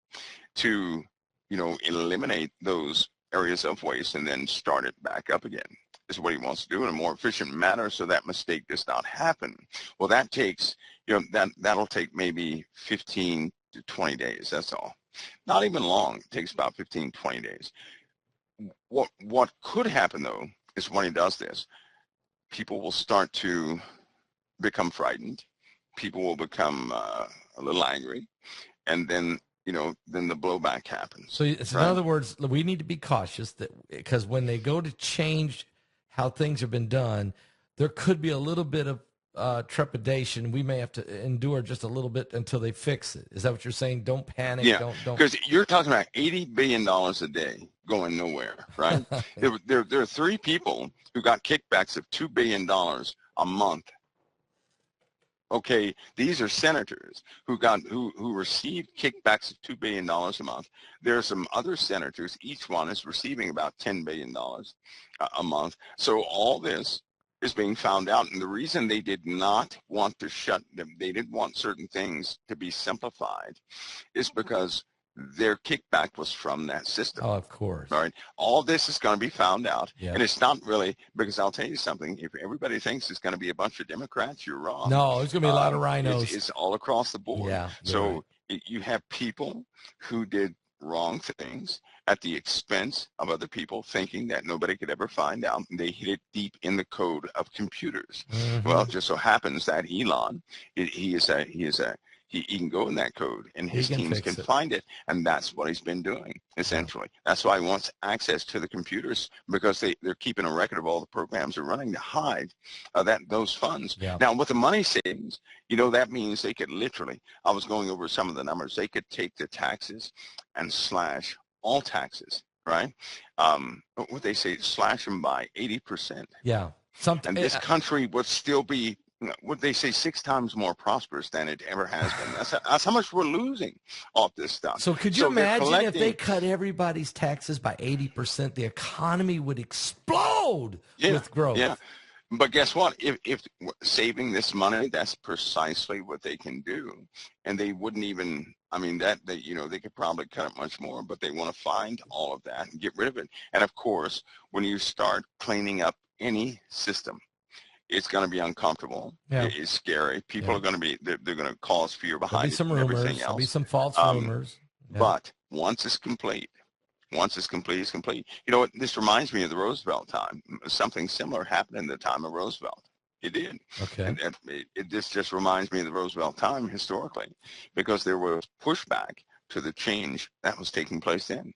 B: to, eliminate those areas of waste and then start it back up again. Is what he wants to do in a more efficient manner, so that mistake does not happen. Well, that takes, that'll take maybe 15 to 20 days. That's all. Not even long. It takes about 15, 20 days. What could happen, though, is when he does this, people will start to become frightened. People will become a little angry, and then then the blowback happens.
A: So it's, right? In other words, we need to be cautious, that because when they go to change how things have been done, there could be a little bit of trepidation. We may have to endure just a little bit until they fix it. Is that what you're saying? Don't panic.
B: Yeah,
A: don't.
B: Because you're talking about $80 billion a day going nowhere, right? there are three people who got kickbacks of $2 billion a month. Okay, these are senators who received kickbacks of $2 billion a month. There are some other senators, each one is receiving about $10 billion a month. So all this is being found out, and the reason they did not want to shut them, they didn't want certain things to be simplified, is because their kickback was from that system.
A: Oh, of course.
B: Right. All this is going to be found out.
A: Yep.
B: And it's not really, because I'll tell you something, if everybody thinks it's going to be a bunch of Democrats, you're wrong.
A: No, there's going to be a lot of rhinos.
B: It's all across the board.
A: Yeah,
B: so you have people who did wrong things at the expense of other people, thinking that nobody could ever find out. And they hit it deep in the code of computers. Mm-hmm. Well, it just so happens that Elon, he can go in that code, and his teams can find it, and that's what he's been doing, essentially. That's why he wants access to the computers, because they're keeping a record of all the programs they're running to hide those funds. Yeah. Now, with the money savings, that means they could literally, I was going over some of the numbers, they could take the taxes and slash all taxes, right? What they say, slash them by 80%.
A: Yeah.
B: And this country would still be, what they say, 6 times more prosperous than it ever has been. That's how much we're losing off this stuff.
A: So could you imagine if they cut everybody's taxes by 80%, the economy would explode with growth. Yeah.
B: But guess what? If saving this money, that's precisely what they can do. And they wouldn't even, they could probably cut it much more, but they want to find all of that and get rid of it. And of course, when you start cleaning up any system, it's going to be uncomfortable. Yeah. It's scary. People are going to be, they're going to cause fear behind it and everything else.
A: There'll be some false rumors.
B: Yeah. But once it's complete, it's complete. You know what? This reminds me of the Roosevelt time. Something similar happened in the time of Roosevelt. It did.
A: Okay.
B: And this just reminds me of the Roosevelt time historically, because there was pushback to the change that was taking place then.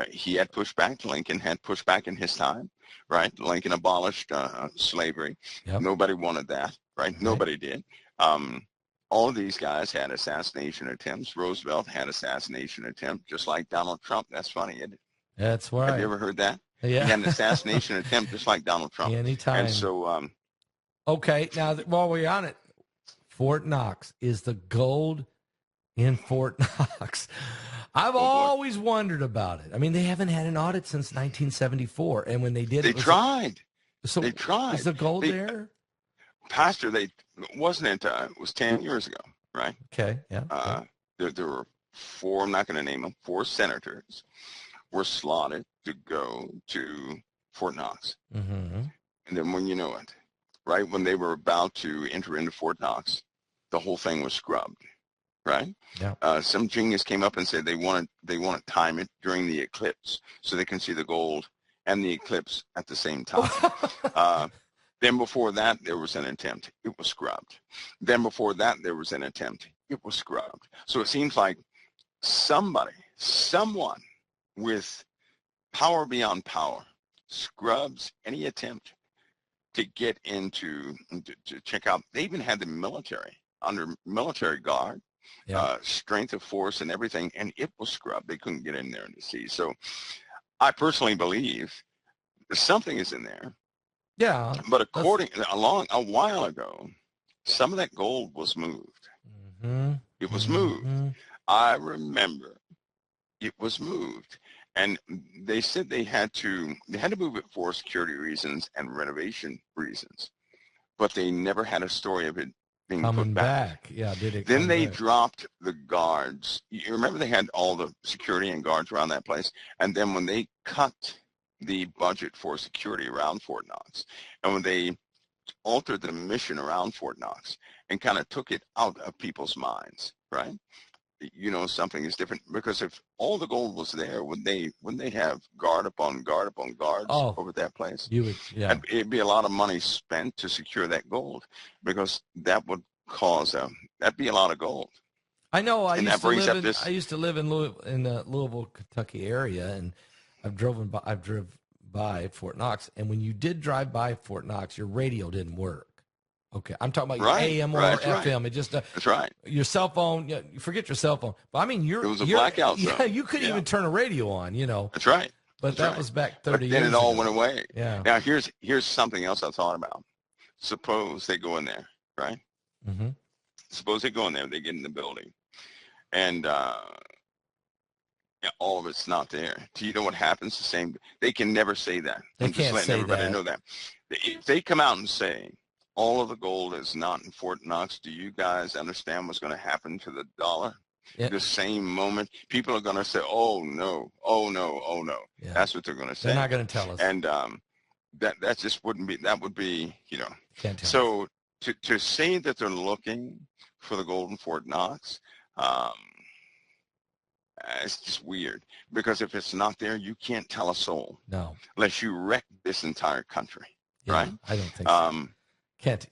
B: He had pushback. Lincoln had pushback in his time, right? Lincoln abolished slavery. Yep. Nobody wanted that, right? Nobody did. All of these guys had assassination attempts. Roosevelt had assassination attempt, just like Donald Trump. That's funny, isn't it?
A: That's right.
B: Have you ever heard that?
A: Yeah.
B: He had an assassination attempt just like Donald Trump.
A: Anytime.
B: And so,
A: okay, now while we're on it, Fort Knox, is the gold in Fort Knox? I've always wondered about it. I mean, they haven't had an audit since 1974, and when they did,
B: they tried.
A: So
B: they tried.
A: Is the gold there?
B: Pastor, wasn't it? It was 10 years ago, right?
A: Okay, yeah.
B: There were four. I'm not going to name them. 4 senators were slotted to go to Fort Knox,
A: Mm-hmm.
B: and then when you know it, right when they were about to enter into Fort Knox, the whole thing was scrubbed, right?
A: Yeah.
B: Some genius came up and said they want to time it during the eclipse so they can see the gold and the eclipse at the same time. Then before that, there was an attempt. It was scrubbed. Then before that, there was an attempt. It was scrubbed. So it seems like someone with power beyond power scrubs any attempt to get into, to check out. They even had the military under military guard, strength of force and everything, and it was scrubbed. They couldn't get in there to see. So I personally believe something is in there.
A: Yeah.
B: But a while ago, some of that gold was moved.
A: Mm-hmm.
B: It was moved. I remember it was moved. And they said they had to move it for security reasons and renovation reasons. But they never had a story of it being
A: coming
B: put back.
A: Yeah, did it?
B: Then they dropped the guards. You remember they had all the security and guards around that place? And then when they cut the budget for security around Fort Knox, and when they altered the mission around Fort Knox and kind of took it out of people's minds, right? Something is different, because if all the gold was there, wouldn't they have guard upon guards over that place? It'd be a lot of money spent to secure that gold, because that would cause that'd be a lot of gold.
A: I know. I used to live in the Louisville, Kentucky area, and I've driven by Fort Knox, and when you did drive by Fort Knox, your radio didn't work. Okay, I'm talking about your AM or FM.
B: Right.
A: It just
B: that's right.
A: Your cell phone. You forget your cell phone. But I mean, it
B: was a blackout zone.
A: Yeah, you couldn't even turn a radio on.
B: That's right.
A: But that was back 30 years ago.
B: Then it all went away.
A: Yeah.
B: Now here's something else I thought about. Suppose they go in there, right?
A: Mm-hmm.
B: Suppose they go in there, they get in the building, and all of it's not there. Do you know what happens? They can never say that.
A: I'm just letting everybody
B: know that. If they come out and say all of the gold is not in Fort Knox, do you guys understand what's going to happen to the dollar? The same moment, people are going to say, oh no, oh no, oh no. Yeah. That's what they're going to say.
A: They're not going to tell us.
B: And that just wouldn't be, that would be,
A: Can't tell
B: so us. To say that they're looking for the gold in Fort Knox, it's just weird, because if it's not there, you can't tell a soul.
A: No.
B: Unless you wreck this entire country, right?
A: I don't think so.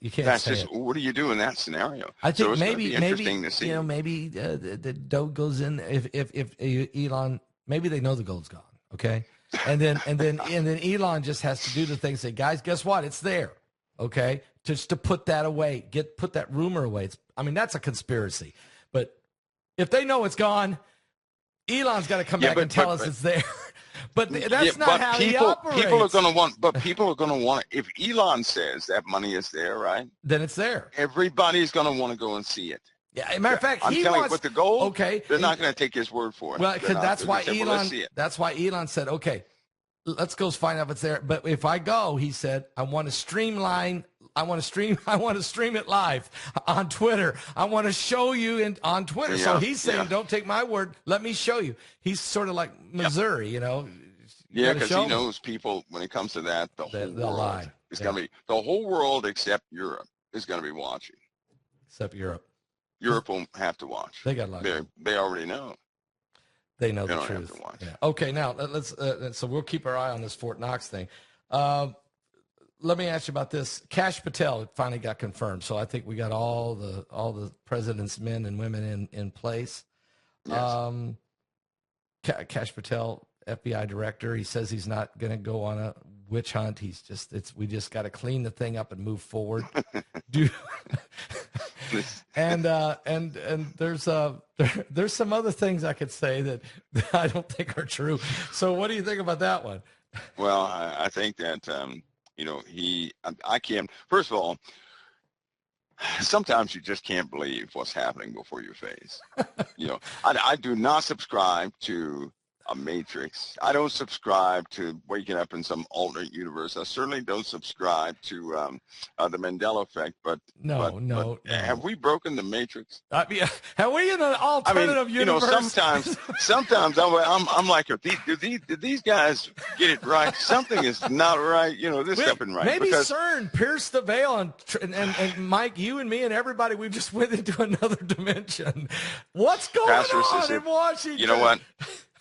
A: You can't
B: that's
A: say
B: just,
A: it.
B: what do you do in that scenario?
A: I think
B: so it's
A: maybe
B: interesting to see.
A: Maybe the dough goes in if Elon, maybe they know the gold's gone, okay, and then Elon just has to do the thing. Say, guys, guess what? It's there, okay, just to put that away, put that rumor away. That's a conspiracy, but if they know it's gone, Elon's got to come back and tell us it's there. But that's not how he operates.
B: People are going to want it. If Elon says that money is there, right?
A: Then it's there.
B: Everybody's going to want to go and see it.
A: Yeah, as a matter of fact,
B: I'm telling you, with the gold,
A: okay,
B: they're not going to take his word for it.
A: Well, because that's why Elon said, okay, let's go find out if it's there. But if I go, he said, I want to stream it live on Twitter. I want to show you on Twitter.
B: Yeah,
A: so he's saying, don't take my word. Let me show you. He's sort of like Missouri,
B: Yeah, because he knows people, when it comes to that, the whole world is going to be, the whole world except Europe is going to be watching.
A: Except Europe.
B: Europe won't have to watch.
A: They got a lot.
B: They already know.
A: They know the
B: don't
A: truth.
B: Have to watch.
A: Yeah. Okay, now let's. So we'll keep our eye on this Fort Knox thing. Let me ask you about this. Kash Patel finally got confirmed, so I think we got all the president's men and women in place.
B: Yes.
A: Kash Patel, FBI director, he says he's not going to go on a witch hunt. We just got to clean the thing up and move forward. And there's some other things I could say that I don't think are true. So what do you think about that one?
B: Well, I think that, I can't, first of all, sometimes you just can't believe what's happening before your face. I do not subscribe to a matrix. I don't subscribe to waking up in some alternate universe. I certainly don't subscribe to the Mandela effect. But have
A: No.
B: we broken the matrix?
A: I mean, are we in an
B: I mean,
A: alternative universe?
B: sometimes I'm like, did these guys get it right? Something is not right. This stuff isn't right.
A: Maybe
B: Because
A: CERN pierced the veil, and Mike, you and me and everybody, we've just went into another dimension. What's going on in Washington?
B: You know what?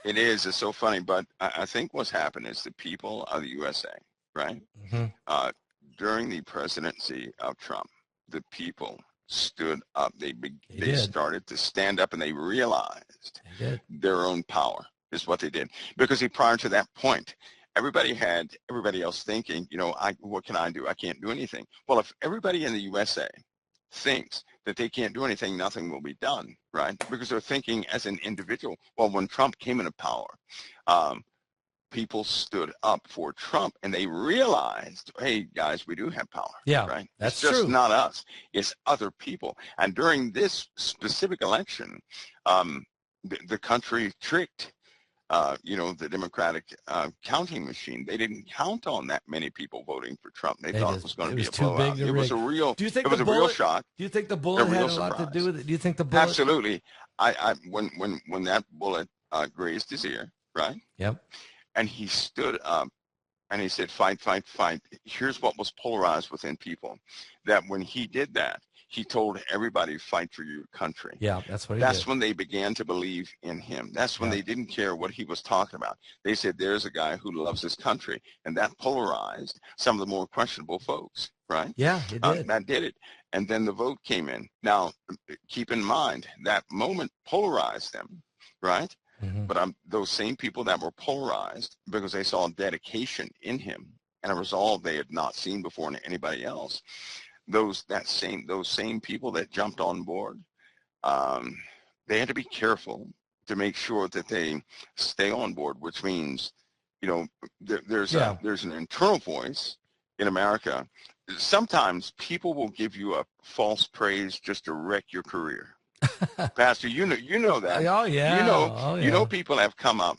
B: It's so funny, but I think what's happened is the people of the USA, right?
A: Mm-hmm.
B: During the presidency of Trump, the people stood up. They started to stand up, and they realized their own power is what they did. Because prior to that point, everybody else thinking, what can I do? I can't do anything. Well, if everybody in the USA thinks that they can't do anything, nothing will be done, right? Because they're thinking as an individual. Well, when Trump came into power, people stood up for Trump, and they realized, hey, guys, we do have power.
A: Yeah,
B: right?
A: That's
B: it's just
A: true.
B: not us. It's other people. And during this specific election, the country tricked, the Democratic counting machine. They didn't count on that many people voting for Trump. They thought it was going to be a blowout. It was a real. It was a real shock.
A: Do you think the bullet had a lot to do with it? Do you think the bullet?
B: Absolutely. When that bullet grazed his ear, right?
A: Yep.
B: And he stood up and he said, fight, fight, fight. Here's what was polarized within people. That when he did that, he told everybody, fight for your country.
A: Yeah, that's what he did.
B: That's when they began to believe in him. That's when they didn't care what he was talking about. They said, there's a guy who loves his country. And that polarized some of the more questionable folks, right?
A: Yeah, it did.
B: That did it. And then the vote came in. Now, keep in mind, that moment polarized them, right?
A: Mm-hmm.
B: But those same people that were polarized because they saw dedication in him and a resolve they had not seen before in anybody else. Those same people that jumped on board, they had to be careful to make sure that they stay on board, which means, there's an internal voice in America. Sometimes people will give you a false praise just to wreck your career. Pastor, you know that.
A: Oh yeah.
B: You know people have come up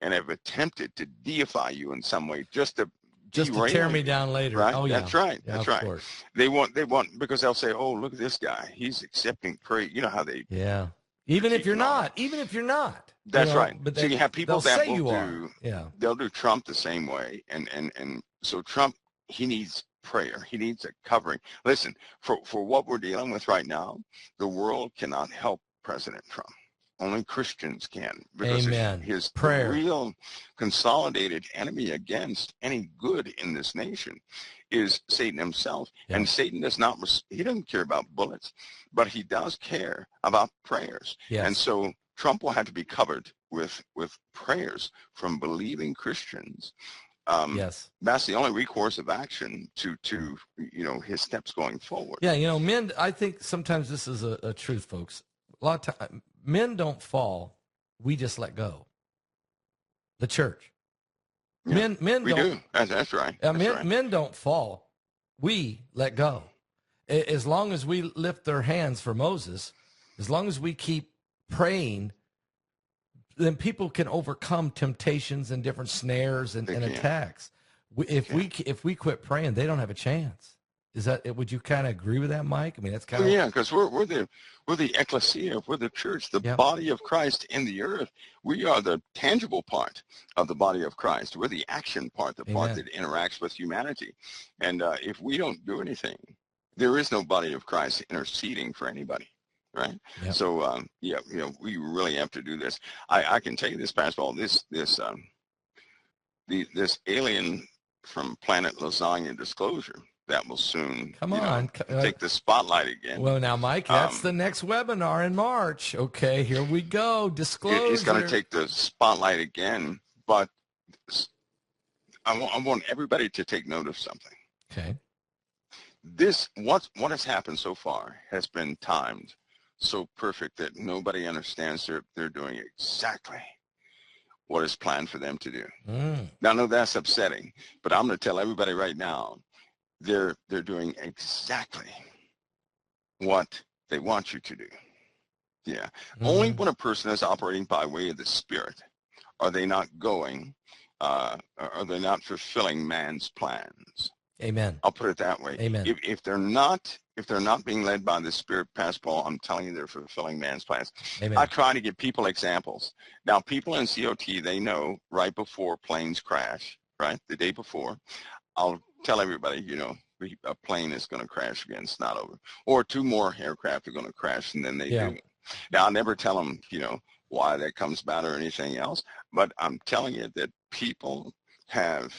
B: and have attempted to deify you in some way just to
A: tear me down later.
B: Right?
A: Oh yeah.
B: That's right.
A: Yeah,
B: That's right.
A: Course.
B: They want because they'll say, "Oh, look at this guy. He's accepting praise." You know how they
A: Even if you're not.
B: That's right.
A: But
B: so you have people that will
A: do. Yeah.
B: They'll do Trump the same way, and so Trump, he needs prayer. He needs a covering. Listen, for what we're dealing with right now, the world cannot help President Trump. Only Christians can, because his real consolidated enemy against any good in this nation is Satan himself. Yeah. And Satan he doesn't care about bullets, but he does care about prayers.
A: Yes.
B: And so Trump will have to be covered with prayers from believing Christians.
A: Yes,
B: that's the only recourse of action to his steps going forward.
A: Yeah, men. I think sometimes this is a truth, folks. A lot of times, men don't fall; we just let go. The church,
B: yeah,
A: men
B: we
A: don't.
B: That's right.
A: Men don't fall; we let go. As long as we lift their hands for Moses, as long as we keep praying, then people can overcome temptations and different snares and attacks. If we quit praying, they don't have a chance. Would you kind of agree with that, Mike? I mean, that's kind of
B: because we're the ecclesia, we're the church, the body of Christ in the earth. We are the tangible part of the body of Christ. We're the action part, the part that interacts with humanity. And if we don't do anything, there is no body of Christ interceding for anybody. Right. Yep. So, we really have to do this. I can tell you this, Pastor Paul, this alien from planet Lasagna disclosure that will soon take the spotlight again.
A: Well, now, Mike, that's the next webinar in March. Okay, here we go. Disclosure.
B: It's going to take the spotlight again, but I want everybody to take note of something.
A: Okay.
B: What has happened so far has been timed so perfect that nobody understands they're doing exactly what is planned for them to do.
A: Mm.
B: Now, I know that's upsetting, but I'm going to tell everybody right now, they're doing exactly what they want you to do. Yeah. Only
A: Mm-hmm.
B: when a person is operating by way of the Spirit are they not going, are they not fulfilling man's plans.
A: Amen.
B: I'll put it that way.
A: Amen.
B: If they're not being led by the Spirit, Pastor Paul, I'm telling you, they're fulfilling man's plans.
A: Amen.
B: I try to give people examples. Now, people in COT, they know right before planes crash, right, the day before, I'll tell everybody, you know, a plane is going to crash again. It's not over. Or 2 more aircraft are going to crash, and then they do. Now, I'll never tell them, you know, why that comes about or anything else, but I'm telling you that people have,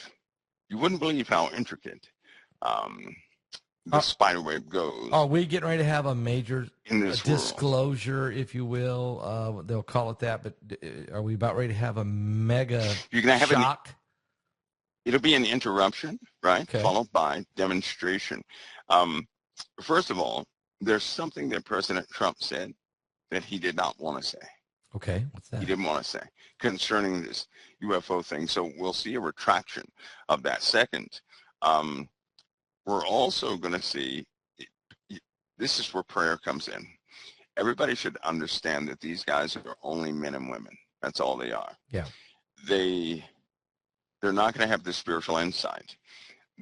B: you wouldn't believe how intricate the spider web goes.
A: Are we getting ready to have a major
B: in this
A: disclosure, if you will? They'll call it that, but are we about ready to have a mega
B: You're gonna have
A: shock?
B: It'll be an interruption, right?
A: Okay.
B: Followed by demonstration. First of all, there's something that President Trump said that he did not want to say.
A: Okay, what's that?
B: He didn't want to say concerning this UFO thing. So we'll see a retraction of that. Second, we're also going to see, this is where prayer comes in. Everybody should understand that these guys are only men and women. That's all they are.
A: Yeah.
B: They're not going to have the spiritual insight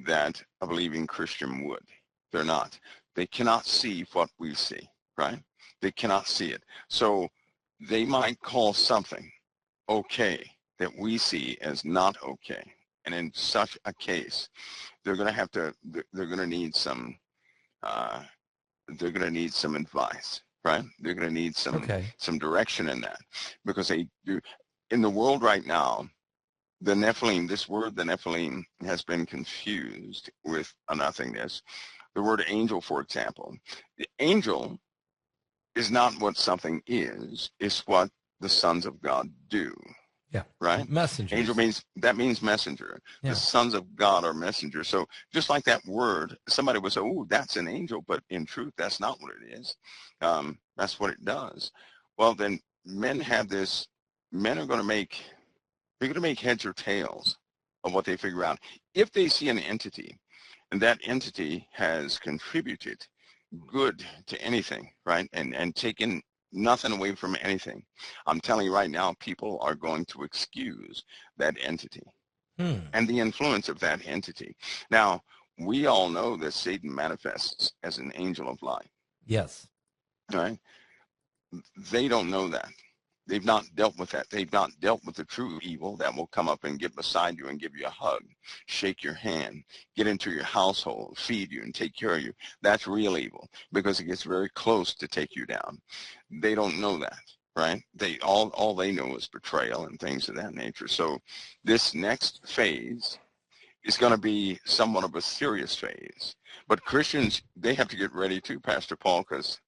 B: that a believing Christian would. They're not. They cannot see what we see, right? They cannot see it. So they might call something okay that we see as not okay. And in such a case, they're going to have to, they're going to need some, they're going to need some advice, right? They're going to need some direction in that, because they do. In the world right now, the Nephilim, this word, the Nephilim, has been confused with a nothingness. The word angel, for example, the angel is not what something is, it's what the sons of God do.
A: Yeah.
B: Right?
A: Messenger.
B: Angel means messenger. Yeah. The sons of God are messengers. So just like that word, somebody would say, oh, that's an angel, but in truth, that's not what it is. That's what it does. Well, then men have this, men are going to make, they're going to make heads or tails of what they figure out. If they see an entity, and that entity has contributed good to anything, right, and taken nothing away from anything, I'm telling you right now, people are going to excuse that entity and the influence of that entity. Now, we all know that Satan manifests as an angel of light.
A: Yes.
B: Right? They don't know that. They've not dealt with that. They've not dealt with the true evil that will come up and get beside you and give you a hug, shake your hand, get into your household, feed you, and take care of you. That's real evil, because it gets very close to take you down. They don't know that, right? They all they know is betrayal and things of that nature. So this next phase is going to be somewhat of a serious phase. But Christians, they have to get ready too, Pastor Paul, because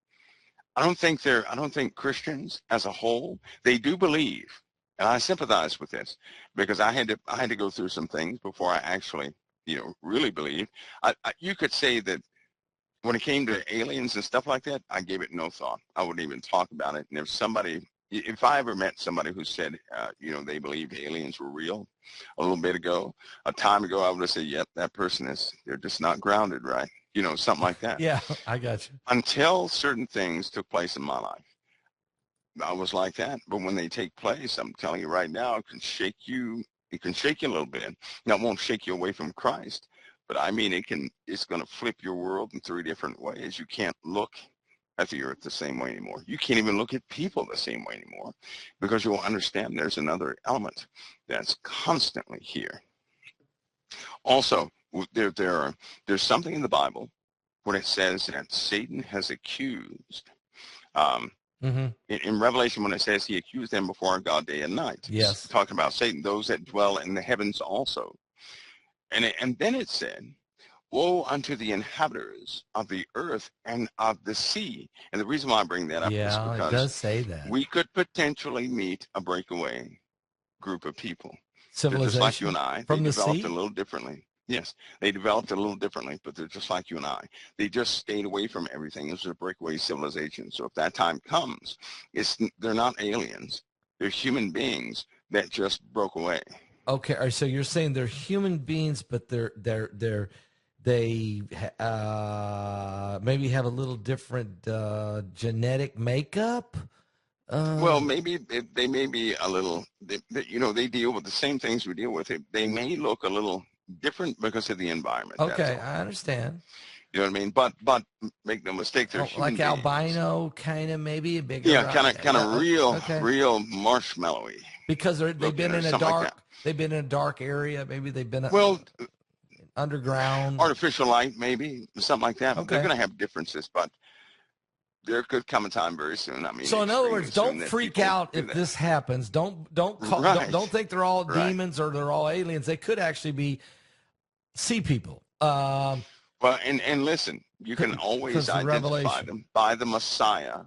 B: I don't think Christians as a whole, they do believe, and I sympathize with this, because I had to go through some things before I actually, really believed. You could say that when it came to aliens and stuff like that, I gave it no thought. I wouldn't even talk about it. And if I ever met somebody who said, they believed aliens were real a time ago, I would have said, yep, that person they're just not grounded, right? Something like that.
A: Yeah, I got you.
B: Until certain things took place in my life, I was like that. But when they take place, I'm telling you right now, it can shake you. It can shake you a little bit. Now, it won't shake you away from Christ, but I mean, it's going to flip your world in 3 different ways. You can't look at the earth the same way anymore. You can't even look at people the same way anymore, because you'll understand there's another element that's constantly here. Also, there's something in the Bible when it says that Satan has accused. In Revelation, when it says he accused them before God day and night.
A: Yes.
B: It's talking about Satan, those that dwell in the heavens also. And then it said, woe unto the inhabitants of the earth and of the sea. And the reason why I bring that up is because
A: it does say that
B: we could potentially meet a breakaway group of people.
A: Civilization,
B: just like you and I.
A: From
B: they
A: the
B: developed
A: sea?
B: A little differently. Yes, they developed a little differently, but they're just like you and I. They just stayed away from everything. This is a breakaway civilization. So if that time comes, they're not aliens. They're human beings that just broke away.
A: Okay, all right, so you're saying they're human beings, but they maybe have a little different genetic makeup.
B: Well, maybe they may be a little, they deal with the same things we deal with. They may look a little different because of the environment. That's
A: Okay,
B: all.
A: I understand.
B: You know what I mean? But make no mistake, they're
A: Oh,
B: human
A: like
B: beings.
A: albino, kind of maybe a
B: Yeah,
A: bigger.
B: kind of
A: Okay.
B: real marshmallowy
A: Because they've
B: looking
A: been
B: or
A: in a
B: something like that.
A: dark, they've been in a dark area. Maybe they've been
B: Well,
A: underground.
B: artificial light, maybe something like that. They're
A: Okay.
B: going to have differences, but there could come a time very soon. I mean,
A: So in other
B: extremely
A: words,
B: soon
A: don't
B: that
A: freak
B: people
A: out
B: do
A: if
B: that.
A: this happens. Don't
B: Right,
A: think they're all
B: right.
A: demons or they're all aliens. They could actually be sea people.
B: Well, and listen, you can always
A: Because the
B: identify
A: revelation.
B: them by the Messiah,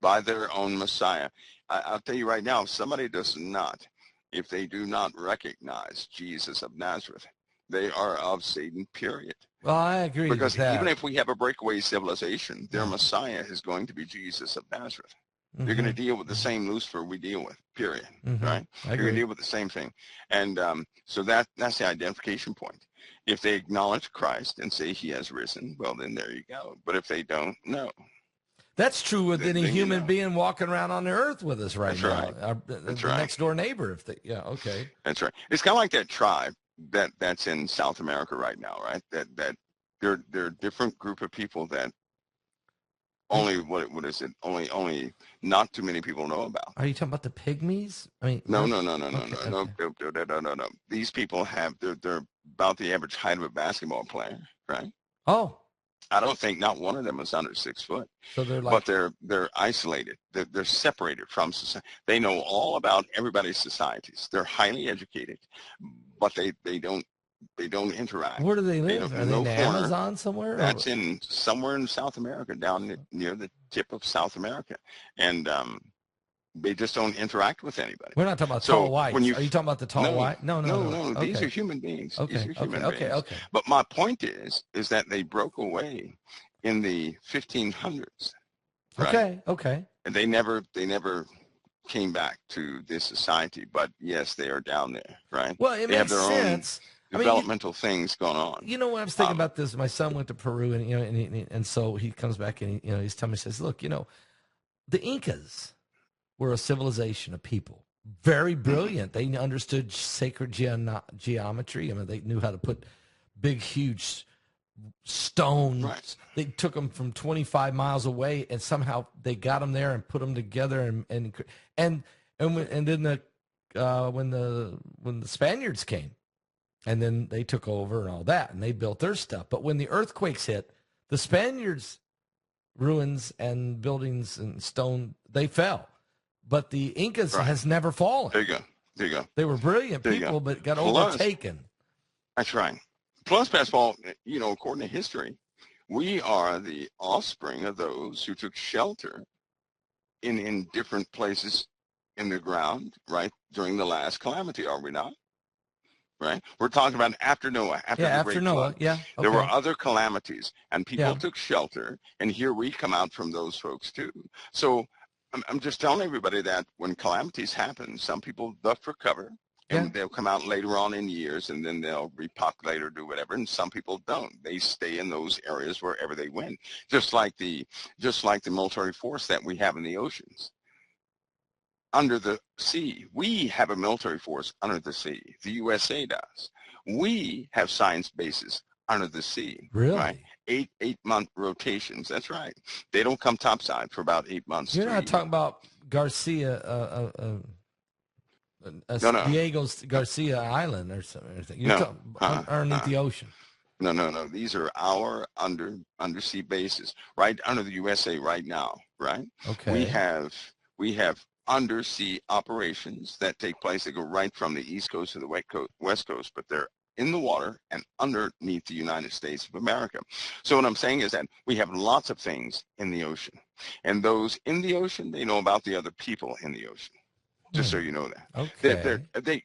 B: by their own Messiah. I'll tell you right now, if somebody does not, if they do not recognize Jesus of Nazareth, they are of Satan, period.
A: Well, I agree with
B: Because even
A: that.
B: if we have a breakaway civilization, their
A: Yeah.
B: Messiah is going to be Jesus of Nazareth. You're
A: Mm-hmm.
B: going to deal with the same Lucifer we deal with, period.
A: Mm-hmm.
B: Right?
A: I
B: You're going
A: agree.
B: to deal with the same thing. And so that's the identification point. If they acknowledge Christ and say he has risen, well, then there you go. But if they don't, no.
A: That's true with any
B: Then you
A: human
B: know.
A: being walking around on the earth with us right
B: That's
A: now.
B: right. That's
A: The
B: right.
A: next door neighbor, if they, yeah, okay.
B: That's right. It's kind of like that tribe that's in South America right now, right? That they're a different group of people that only what is it? Only not too many people know about.
A: Are you talking about the pygmies? I mean,
B: No,
A: what?
B: no, no, no, no,
A: Okay,
B: no,
A: okay.
B: no, no, no, no, no, no. These people have they're about the average height of a basketball player, right?
A: Oh,
B: I don't think not one of them is under 6 foot,
A: so they're like,
B: but they're isolated. They're separated from society. They know all about everybody's societies. They're highly educated, but they don't interact.
A: where do they
B: They
A: live?
B: don't
A: Are they in
B: no
A: the
B: corner.
A: Amazon somewhere? Or?
B: That's in somewhere in South America, down near the tip of South America, and they just don't interact with anybody.
A: We're not talking about tall
B: So when
A: whites.
B: you
A: Are you talking about the tall
B: no
A: white? No, no,
B: no
A: no.
B: no these
A: Okay,
B: are human beings. These
A: okay,
B: are
A: okay,
B: human
A: okay,
B: beings.
A: okay.
B: But my point is that they broke away in the 1500s, right?
A: Okay, okay.
B: And they never came back to this society. But yes, they are down there, right?
A: Well, it
B: They have
A: makes
B: their own
A: sense. I mean,
B: developmental things going on.
A: you know, when I was thinking about this, my son went to Peru, and and so he comes back and he's telling me, he says, "Look, the Incas were a civilization of people, very brilliant. They understood sacred geometry. I mean, they knew how to put big, huge stones.
B: Right.
A: They took them from 25 miles away, and somehow they got them there and put them together, and then when the Spaniards came, and then they took over and all that, and they built their stuff. But when the earthquakes hit, the Spaniards' ruins and buildings and stone, they fell. But the Incas
B: Right.
A: has never fallen.
B: There you go. There you go.
A: They were brilliant
B: There you
A: people,
B: go.
A: but got
B: Plus,
A: overtaken.
B: That's right. Plus, Pascal, according to history, we are the offspring of those who took shelter in different places in the ground, right, during the last calamity, are we not? Right? We're talking about after Noah, after the
A: After
B: great
A: Noah,
B: flood.
A: yeah. Okay.
B: There were other calamities, and people
A: Yeah.
B: took shelter, and here we come out from those folks too. So I'm just telling everybody that when calamities happen, some people duck for cover, and they'll come out later on in years, and then they'll repopulate or do whatever, and some people don't. They stay in those areas wherever they went, just like the military force that we have in the oceans. Under the sea, we have a military force under the sea. The USA does. We have science bases under the sea.
A: Really?
B: Right? 8-month rotations. That's right. They don't come topside for about 8 months.
A: You're not talking about Garcia,
B: No.
A: Diego's Garcia Island or something. You're talking underneath the ocean.
B: No. These are our undersea bases right under the USA right now, right?
A: Okay.
B: We have undersea operations that take place. They go right from the East Coast to the West Coast, but they're in the water and underneath the United States of America. So what I'm saying is that we have lots of things in the ocean, and those in the ocean, they know about the other people in the ocean. Just so you know that.
A: Okay.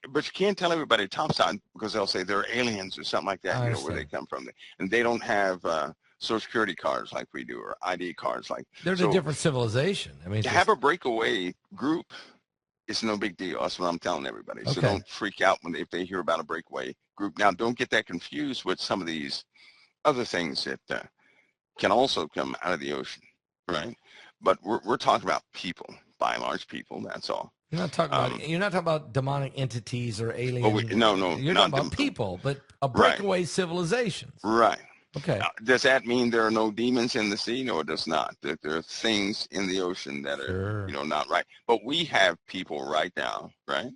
B: But you can't tell everybody topside because they'll say they're aliens or something like that, where they come from. And they don't have Social Security cards like we do, or ID cards like.
A: There's a different civilization. I mean,
B: to have a breakaway group It's no big deal. That's what I'm telling everybody.
A: Okay.
B: So don't freak out if they hear about a breakaway group. Now, don't get that confused with some of these other things that can also come out of the ocean, right? But we're talking about people, by and large people. That's all.
A: You're not talking about demonic entities or alien.
B: No,
A: you're talking about people, but a breakaway civilizations.
B: Right.
A: Okay.
B: Does that mean there are no demons in the sea? No, it does not. That there are things in the ocean that are, not right. But we have people right now, right,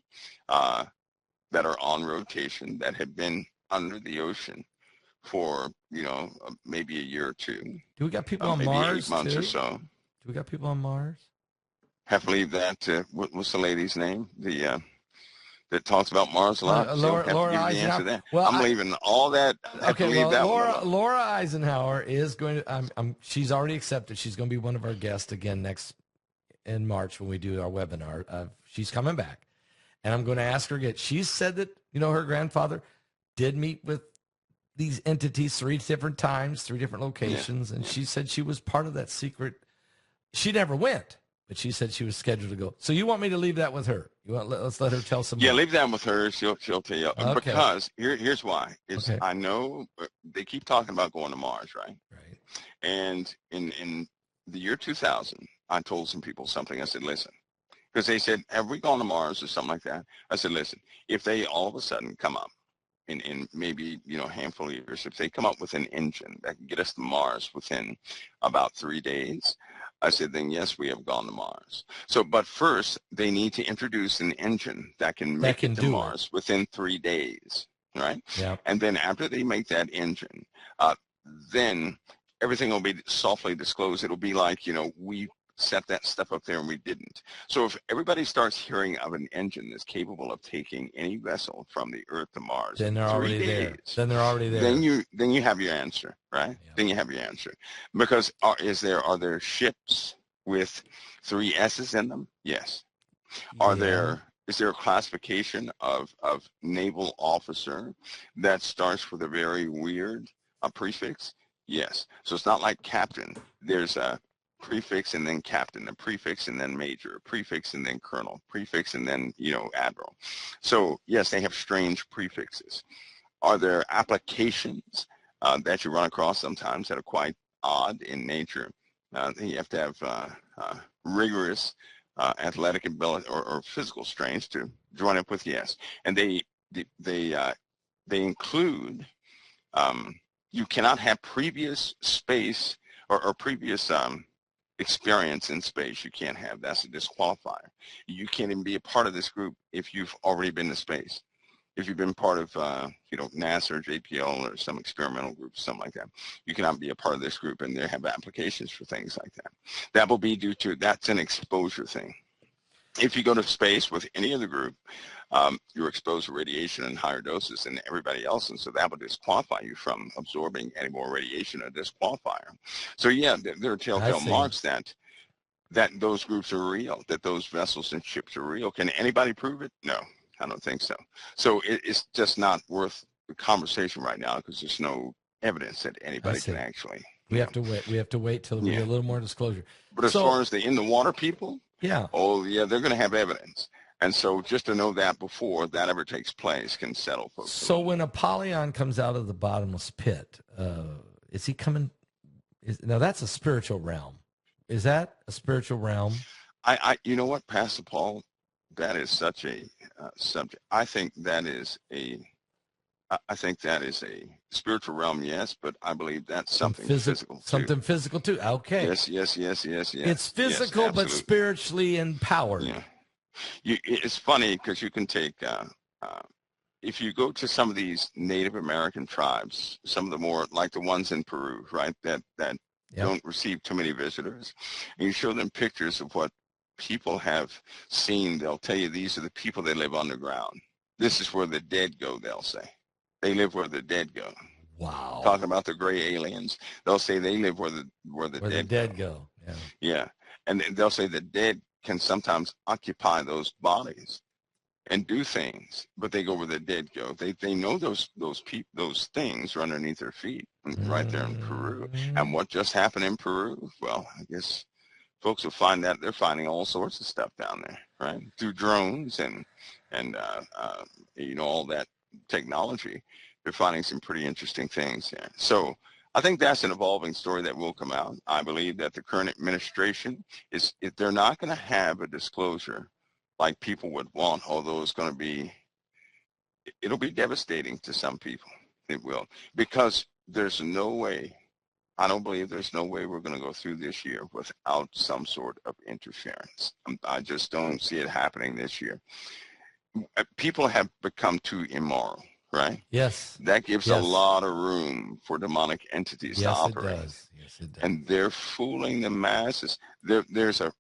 B: that are on rotation that have been under the ocean for, maybe a year or two.
A: Do we got people on
B: maybe
A: Mars
B: 8 months
A: too?
B: or so.
A: Do we got people on Mars?
B: I believe that, what's the lady's name? That talks about Mars a lot.
A: Laura Eisenhower. Well,
B: I'm leaving all that.
A: Laura Eisenhower is going to. She's already accepted. She's going to be one of our guests again in March when we do our webinar. She's coming back, and I'm going to ask her again. She said that her grandfather did meet with these entities 3 different times, 3 different locations, and she said she was part of that secret. She never went. But she said she was scheduled to go. So you want me to leave that with her? Let's let her tell some more.
B: Leave that with her. She'll tell you. Okay. Because here's why. I know they keep talking about going to Mars, right?
A: Right.
B: And in the year 2000, I told some people something. I said, listen, because they said, have we gone to Mars or something like that? I said, listen, if they all of a sudden come up in maybe, a handful of years, if they come up with an engine that can get us to Mars within about 3 days, I said, then yes, we have gone to Mars. So, but first, they need to introduce an engine that can make it to Mars within 3 days, right?
A: Yeah.
B: And then after they make that engine, then everything will be softly disclosed. It'll be like, we set that stuff up there and we didn't. So if everybody starts hearing of an engine that's capable of taking any vessel from the Earth to Mars,
A: then they're already there. Then they're already there.
B: Then you have your answer, right? Yeah. Then you have your answer. Because are there ships with 3 S's in them? Yes. Is there a classification of naval officer that starts with a very weird prefix? Yes. So it's not like captain. There's a prefix and then captain, a prefix and then major, a prefix and then colonel, prefix and then, admiral. So yes, they have strange prefixes. Are there applications that you run across sometimes that are quite odd in nature? You have to have rigorous athletic ability or physical strength to join up with, yes. And they include, you cannot have previous space or previous experience in space. You can't have. That's a disqualifier. You can't even be a part of this group if you've already been to space. If you've been part of, NASA or JPL or some experimental group, something like that, you cannot be a part of this group, and they have applications for things like that. That will be due to, that's an exposure thing. If you go to space with any other group, you're exposed to radiation in higher doses than everybody else, and so that would disqualify you from absorbing any more radiation, a disqualifier. So yeah, there are telltale marks that those groups are real, that those vessels and ships are real. Can anybody prove it? No, I don't think so. So it's just not worth the conversation right now because there's no evidence that anybody can actually.
A: We have to wait. We have to wait till we get a little more disclosure.
B: But as far as the in the water people,
A: they're
B: going to have evidence. And so just to know that before that ever takes place can settle folks.
A: So when Apollyon comes out of the bottomless pit, is he coming? Now that's a spiritual realm. Is that a spiritual realm?
B: You know what, Pastor Paul, that is such a subject. I think that is a spiritual realm, yes, but I believe that's something physical too.
A: Something physical too. Okay.
B: Yes.
A: It's physical, but spiritually empowered.
B: Yeah. It's funny because you can take, if you go to some of these Native American tribes, some of the more like the ones in Peru, right, that don't receive too many visitors, and you show them pictures of what people have seen, they'll tell you these are the people that live underground. This is where the dead go, they'll say. They live where the dead go.
A: Wow.
B: Talking about the gray aliens, they'll say they live where the dead go. Yeah. And they'll say the dead can sometimes occupy those bodies and do things, but they go where the dead go. They know those things are underneath their feet right there in Peru. And what just happened in Peru? Well, I guess folks will find that they're finding all sorts of stuff down there. right? Through drones and all that technology, they're finding some pretty interesting things there. So I think that's an evolving story that will come out. I believe that the current administration if they're not going to have a disclosure like people would want, although it'll be devastating to some people. It will, because there's no way, I don't believe there's no way we're going to go through this year without some sort of interference. I just don't see it happening this year. People have become too immoral, right?
A: Yes.
B: That gives a
A: Yes.
B: lot of room for demonic entities to operate.
A: It does. Yes, it does.
B: And they're fooling the masses. There's a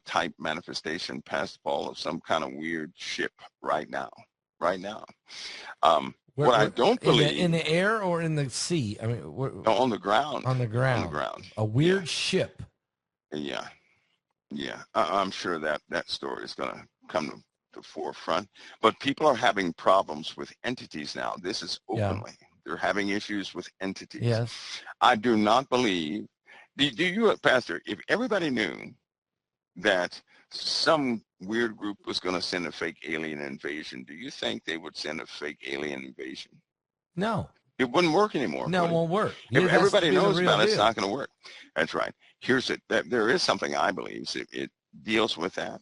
B: type manifestation, Pastor Paul, of some kind of weird ship right now. What I don't believe
A: in the air or in the sea. I mean,
B: on the ground.
A: On the ground. A weird ship.
B: Yeah. I'm sure that story is going to come to the forefront. But people are having problems with entities now. This is openly. Yeah. They're having issues with entities.
A: Yes.
B: I do not believe. Do you, Pastor? If everybody knew that some weird group was going to send a fake alien invasion, do you think they would send a fake alien invasion?
A: No.
B: It wouldn't work anymore.
A: No, it won't work.
B: If everybody knows about it, it's not going to work. That's right. There is something I believe. It deals with that.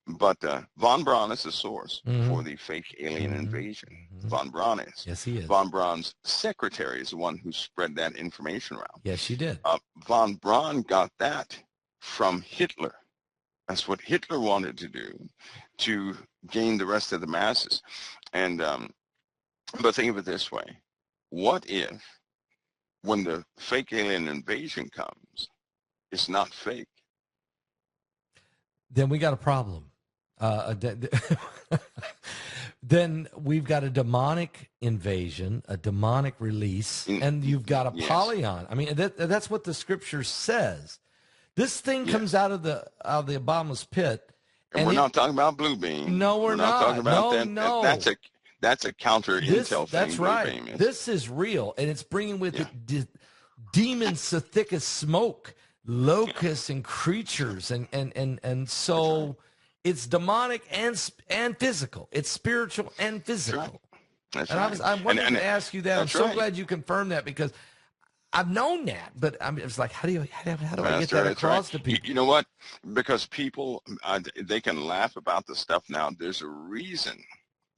B: But Von Braun is the source for the fake alien invasion. Von Braun is.
A: Yes, he is.
B: Von Braun's secretary is the one who spread that information around.
A: Yes, she did.
B: Von Braun got that from Hitler. That's what Hitler wanted to do to gain the rest of the masses. And but think of it this way. What if when the fake alien invasion comes, it's not fake?
A: Then we got a problem. Then we've got a demonic invasion, a demonic release, and you've got Apollyon. Yes. I mean, that's what the scripture says. This thing comes out of the bottomless pit.
B: And we're not talking about blue beam.
A: No, we're not
B: talking about that.
A: No.
B: That's a counter intel thing.
A: That's right. This is real, and it's bringing with it demons so thick as smoke, locusts and creatures, and so it's demonic and physical. It's spiritual and physical.
B: That's
A: and
B: right.
A: I wanted to ask you that. I'm so glad you confirmed that, because I've known that, but it's like, how do I get that across to people?
B: You know what? Because people, they can laugh about the stuff now. There's a reason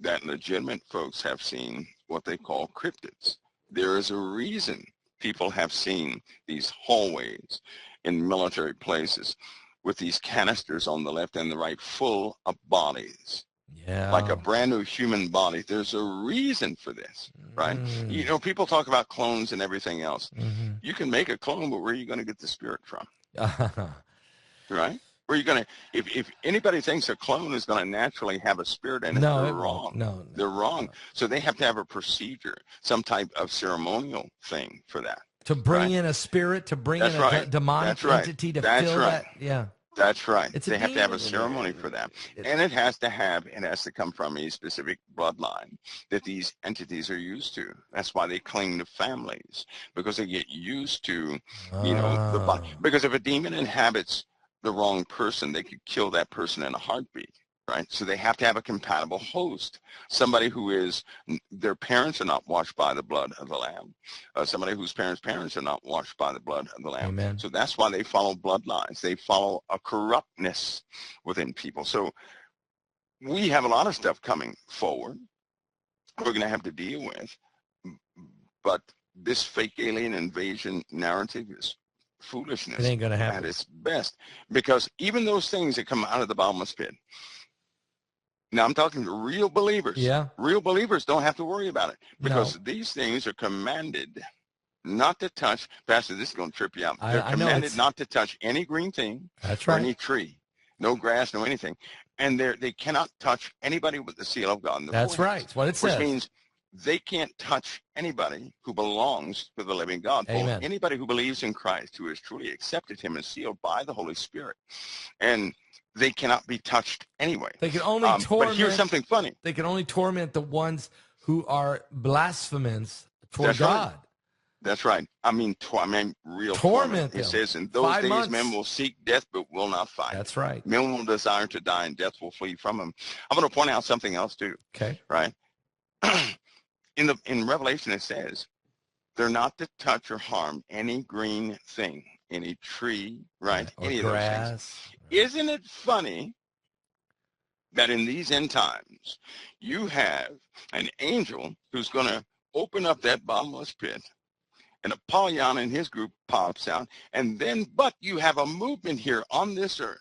B: that legitimate folks have seen what they call cryptids. There is a reason people have seen these hallways in military places with these canisters on the left and the right full of bodies.
A: Yeah.
B: Like a brand new human body. There's a reason for this, right? You know, people talk about clones and everything else. You can make a clone, but where are you going to get the spirit from? Right? Where are you going to, if anybody thinks a clone is going to naturally have a spirit in it, they're wrong.
A: No,
B: they're wrong. So they have to have a procedure, some type of ceremonial thing for that.
A: To bring in a spirit, to bring in a demonic entity to fill that. Yeah.
B: That's right. They have to have a ceremony for that. And it has to come from a specific bloodline that these entities are used to. That's why they cling to families, because they get used to, the body. Because if a demon inhabits the wrong person, they could kill that person in a heartbeat, right? So they have to have a compatible host, somebody their parents are not washed by the blood of the Lamb, somebody whose parents are not washed by the blood of the Lamb.
A: Amen.
B: So that's why they follow bloodlines. They follow a corruptness within people. So we have a lot of stuff coming forward we're going to have to deal with, but this fake alien invasion narrative is foolishness.
A: It ain't going to happen
B: at its best, because even those things that come out of the bottomless pit, now I'm talking to real believers.
A: Yeah.
B: Real believers don't have to worry about it, because these things are commanded not to touch. Pastor, this is going to trip you out. They're commanded not to touch any green thing.
A: That's
B: or
A: right.
B: any tree, no grass, no anything. And they cannot touch anybody with the seal of God in the
A: That's
B: forehead.
A: right. That's what it says.
B: Which means they can't touch anybody who belongs to the living God.
A: Amen.
B: Anybody who believes in Christ, who has truly accepted him, is sealed by the Holy Spirit. And they cannot be touched anyway.
A: They can only torment.
B: But here's something funny.
A: They can only torment the ones who are blasphemous toward God.
B: Right. That's right. I mean, real
A: Torment
B: torment. It
A: them.
B: says, in those
A: 5
B: days,
A: months.
B: men will seek death, but will not find
A: That's
B: it.
A: right.
B: Men will desire to die, and death will flee from them. I'm going to point out something else too.
A: Okay.
B: Right. In Revelation, it says, they're not to touch or harm any green thing, any tree, right?
A: Or
B: Any
A: grass.
B: of those things. Isn't it funny that in these end times, you have an angel who's going to open up that bottomless pit, and Apollyon and his group pops out, and then, but you have a movement here on this earth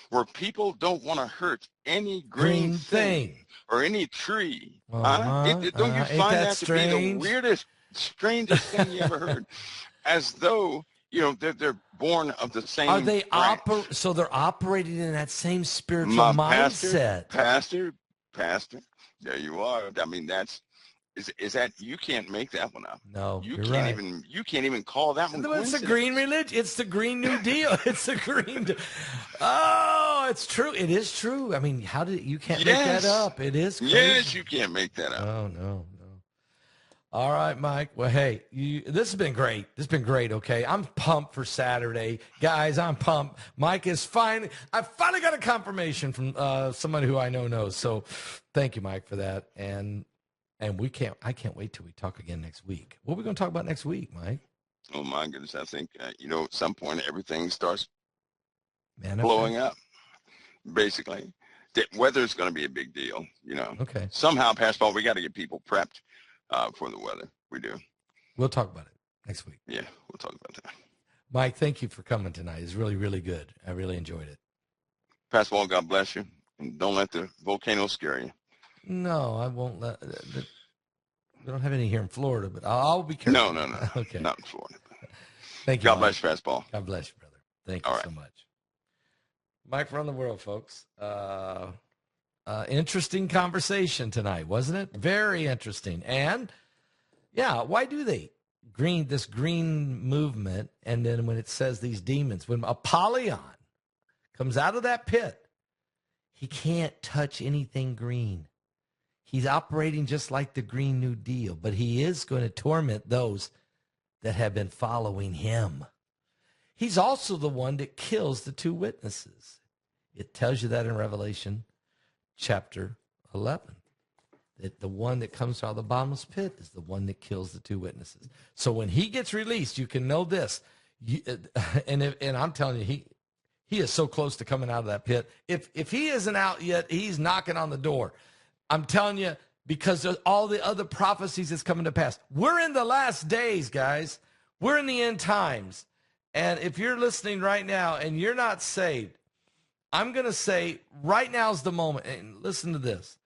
B: where people don't want to hurt any green thing or any tree. Don't you find that to be the weirdest, strangest thing you ever heard? As though, they're born of the same
A: Are they
B: branch.
A: so they're operating in that same spiritual mindset?
B: Pastor, there you are. I mean, is that, you can't make that one up.
A: No,
B: you
A: can't
B: right. You can't even call that one
A: coincidence. It's the green religion. It's the Green New Deal. It's the green. Oh, it's true. It is true. I mean, you can't make that up. It is crazy.
B: Yes, you can't make that up.
A: Oh, no. All right, Mike. Well, hey, this has been great. This has been great, okay? I'm pumped for Saturday. Guys, I'm pumped. Mike is fine. I finally got a confirmation from someone who I know knows. So thank you, Mike, for that. And I can't wait till we talk again next week. What are we going to talk about next week, Mike?
B: Oh, my goodness. I think, at some point, everything starts blowing up, basically. The weather's going to be a big deal,
A: Okay.
B: Somehow, Pastor Paul, we got to get people prepped for the weather. We do.
A: We'll talk about it next week.
B: Yeah, we'll talk about that.
A: Mike, thank you for coming tonight. It's really, really good. I really enjoyed it.
B: Pastor Paul, God bless you. And don't let the volcano scare you.
A: No, I won't let. We don't have any here in Florida, but I'll be careful.
B: No.
A: Okay.
B: Not in Florida.
A: Thank you,
B: God
A: Mike.
B: bless you, Pastor Paul.
A: God bless you, brother. Thank you so much. Mike from the world, folks. Interesting conversation tonight, wasn't it? Very interesting. And, yeah, why do they this green movement, and then when it says these demons, when Apollyon comes out of that pit, he can't touch anything green. He's operating just like the Green New Deal, but he is going to torment those that have been following him. He's also the one that kills the 2 witnesses. It tells you that in Revelation chapter 11, that the one that comes out of the bottomless pit is the one that kills the 2 witnesses. So when he gets released, you can know this. And I'm telling you, he is so close to coming out of that pit. If he isn't out yet, he's knocking on the door. I'm telling you, because of all the other prophecies that's coming to pass. We're in the last days, guys. We're in the end times. And if you're listening right now and you're not saved, I'm going to say right now's the moment. And listen to this.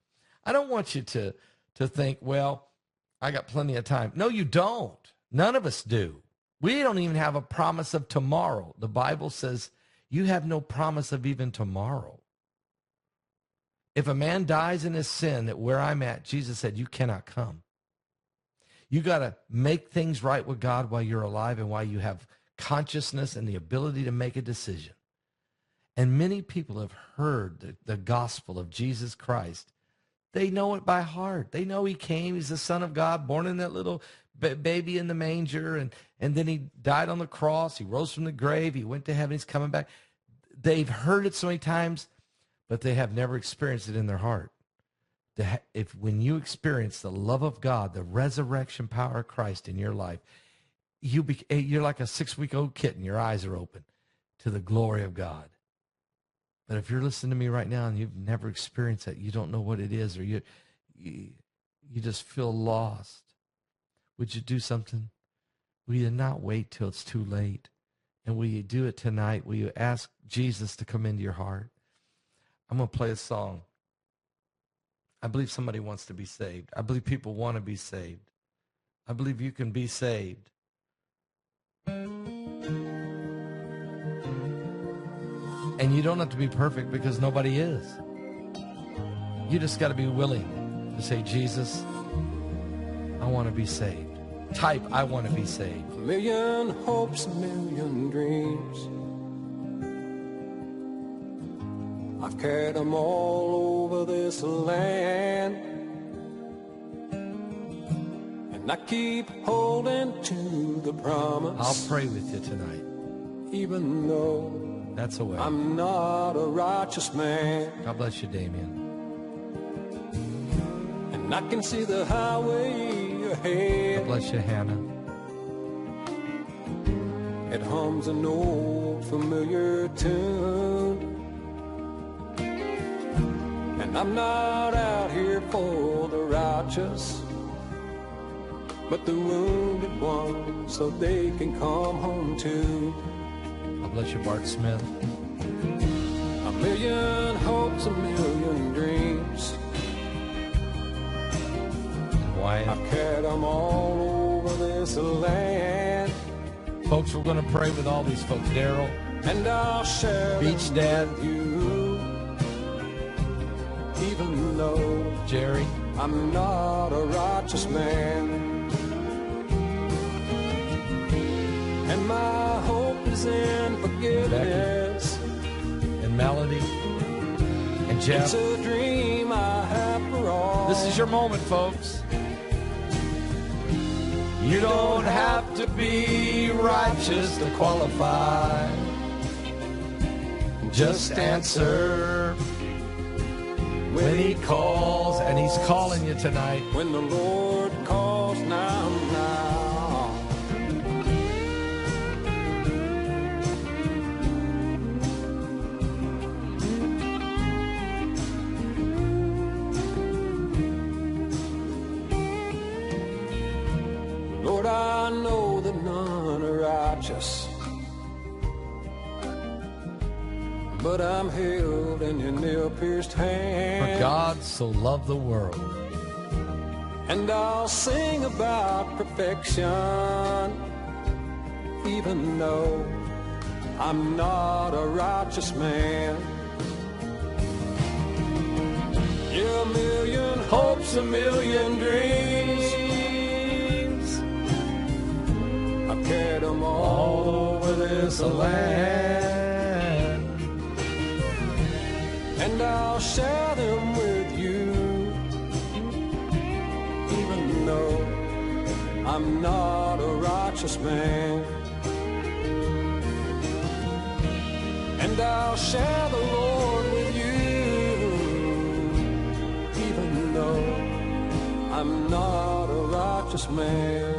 A: I don't want you to think, well, I got plenty of time. No, you don't. None of us do. We don't even have a promise of tomorrow. The Bible says you have no promise of even tomorrow. If a man dies in his sin, at where I'm at, Jesus said, you cannot come. You got to make things right with God while you're alive and while you have consciousness and the ability to make a decision. And many people have heard the gospel of Jesus Christ. They know it by heart. They know he came. He's the Son of God, born in that little baby in the manger. And then he died on the cross. He rose from the grave. He went to heaven. He's coming back. They've heard it so many times, but they have never experienced it in their heart. When you experience the love of God, the resurrection power of Christ in your life, you're like a 6-week-old kitten. Your eyes are open to the glory of God. But if you're listening to me right now and you've never experienced that, you don't know what it is, or you just feel lost, would you do something? Will you not wait till it's too late? And will you do it tonight? Will you ask Jesus to come into your heart? I'm going to play a song. I believe somebody wants to be saved. I believe people want to be saved. I believe you can be saved. And you don't have to be perfect, because nobody is. You just got to be willing to say, Jesus, I want to be saved. Type, I want to be saved.
C: A million hopes, a million dreams. I've carried them all over this land. And and I keep holding to the promise.
A: I'll pray with you tonight.
C: Even though
A: That's a way.
C: I'm not a righteous man,
A: God bless you, Damien.
C: and I can see the highway
A: God
C: ahead.
A: bless you, Hannah.
C: It hums an old familiar tune, and I'm not out here for the righteous, but the wounded ones, so they can come home too.
A: God bless you, Bart Smith.
C: A million hopes, a million dreams,
A: Wyatt.
C: I've carried them all over this land,
A: Folks, we're going to pray with all these folks. Daryl,
C: and I'll share
A: Beach
C: them
A: Dad.
C: with you, even though
A: Jerry,
C: I'm not a righteous man, and my hope is in forgiveness.
A: and Melody, and Jeff.
C: It's a dream I have for all.
A: This is your moment, folks. You don't have to be righteous to qualify. Just answer when he calls, and he's calling you tonight.
C: When the Lord calls now, now. Lord, I know that none are righteous, but I'm held in your nail-pierced hand.
A: For God so loved the world.
C: And I'll sing about perfection, even though I'm not a righteous man. Yeah, a million hopes, a million dreams, I've carried them all over this land, and I'll share them with you, even though I'm not a righteous man. And I'll share the Lord with you, even though I'm not a righteous man.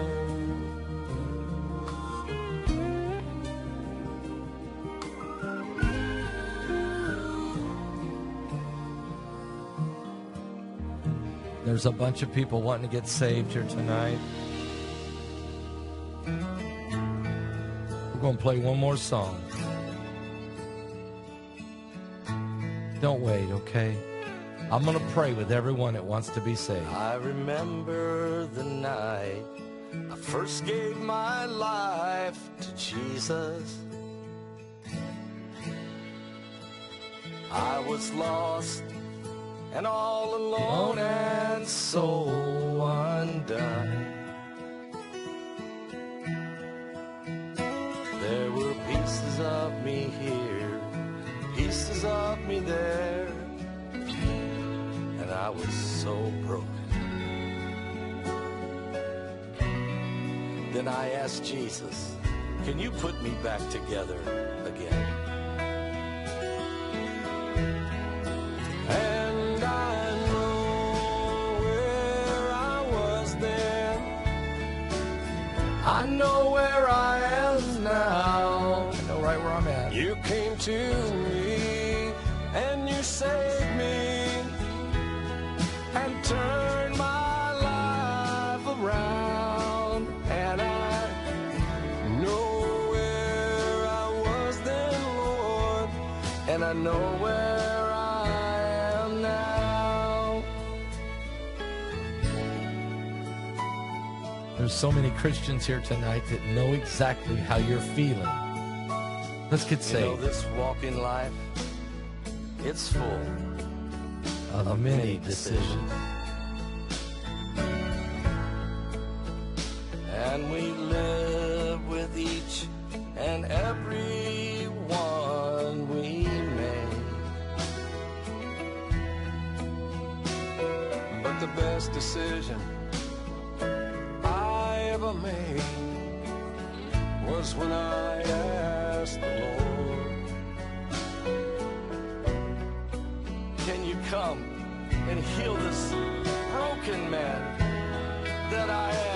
A: There's a bunch of people wanting to get saved here tonight. We're going to play one more song. Don't wait, okay? I'm going to pray with everyone that wants to be saved. I remember the night I first gave my life to Jesus. I was lost and all alone and so undone. There were pieces of me here, pieces of me there, and I was so broken. Then I asked Jesus, can you put me back together again?
C: And I know where I was then,
A: I know where I am now. I know right where I'm at.
C: you came to me and you saved me and turned my life around. And I know where I was then, Lord,
A: And I know where I am now. There's so many Christians here tonight that know exactly how you're feeling. Let's get saved. You know, this walk in life, it's full of many decisions. And we live with each and every one we make.
C: but the best decision I me was when I asked the Lord,
A: Can you come and heal this broken man that I am?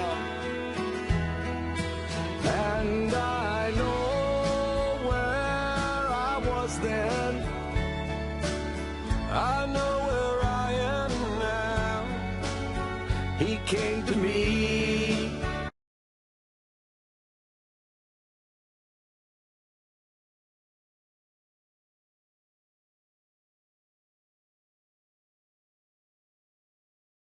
C: and I know where I was then, I know where I am now. He came to me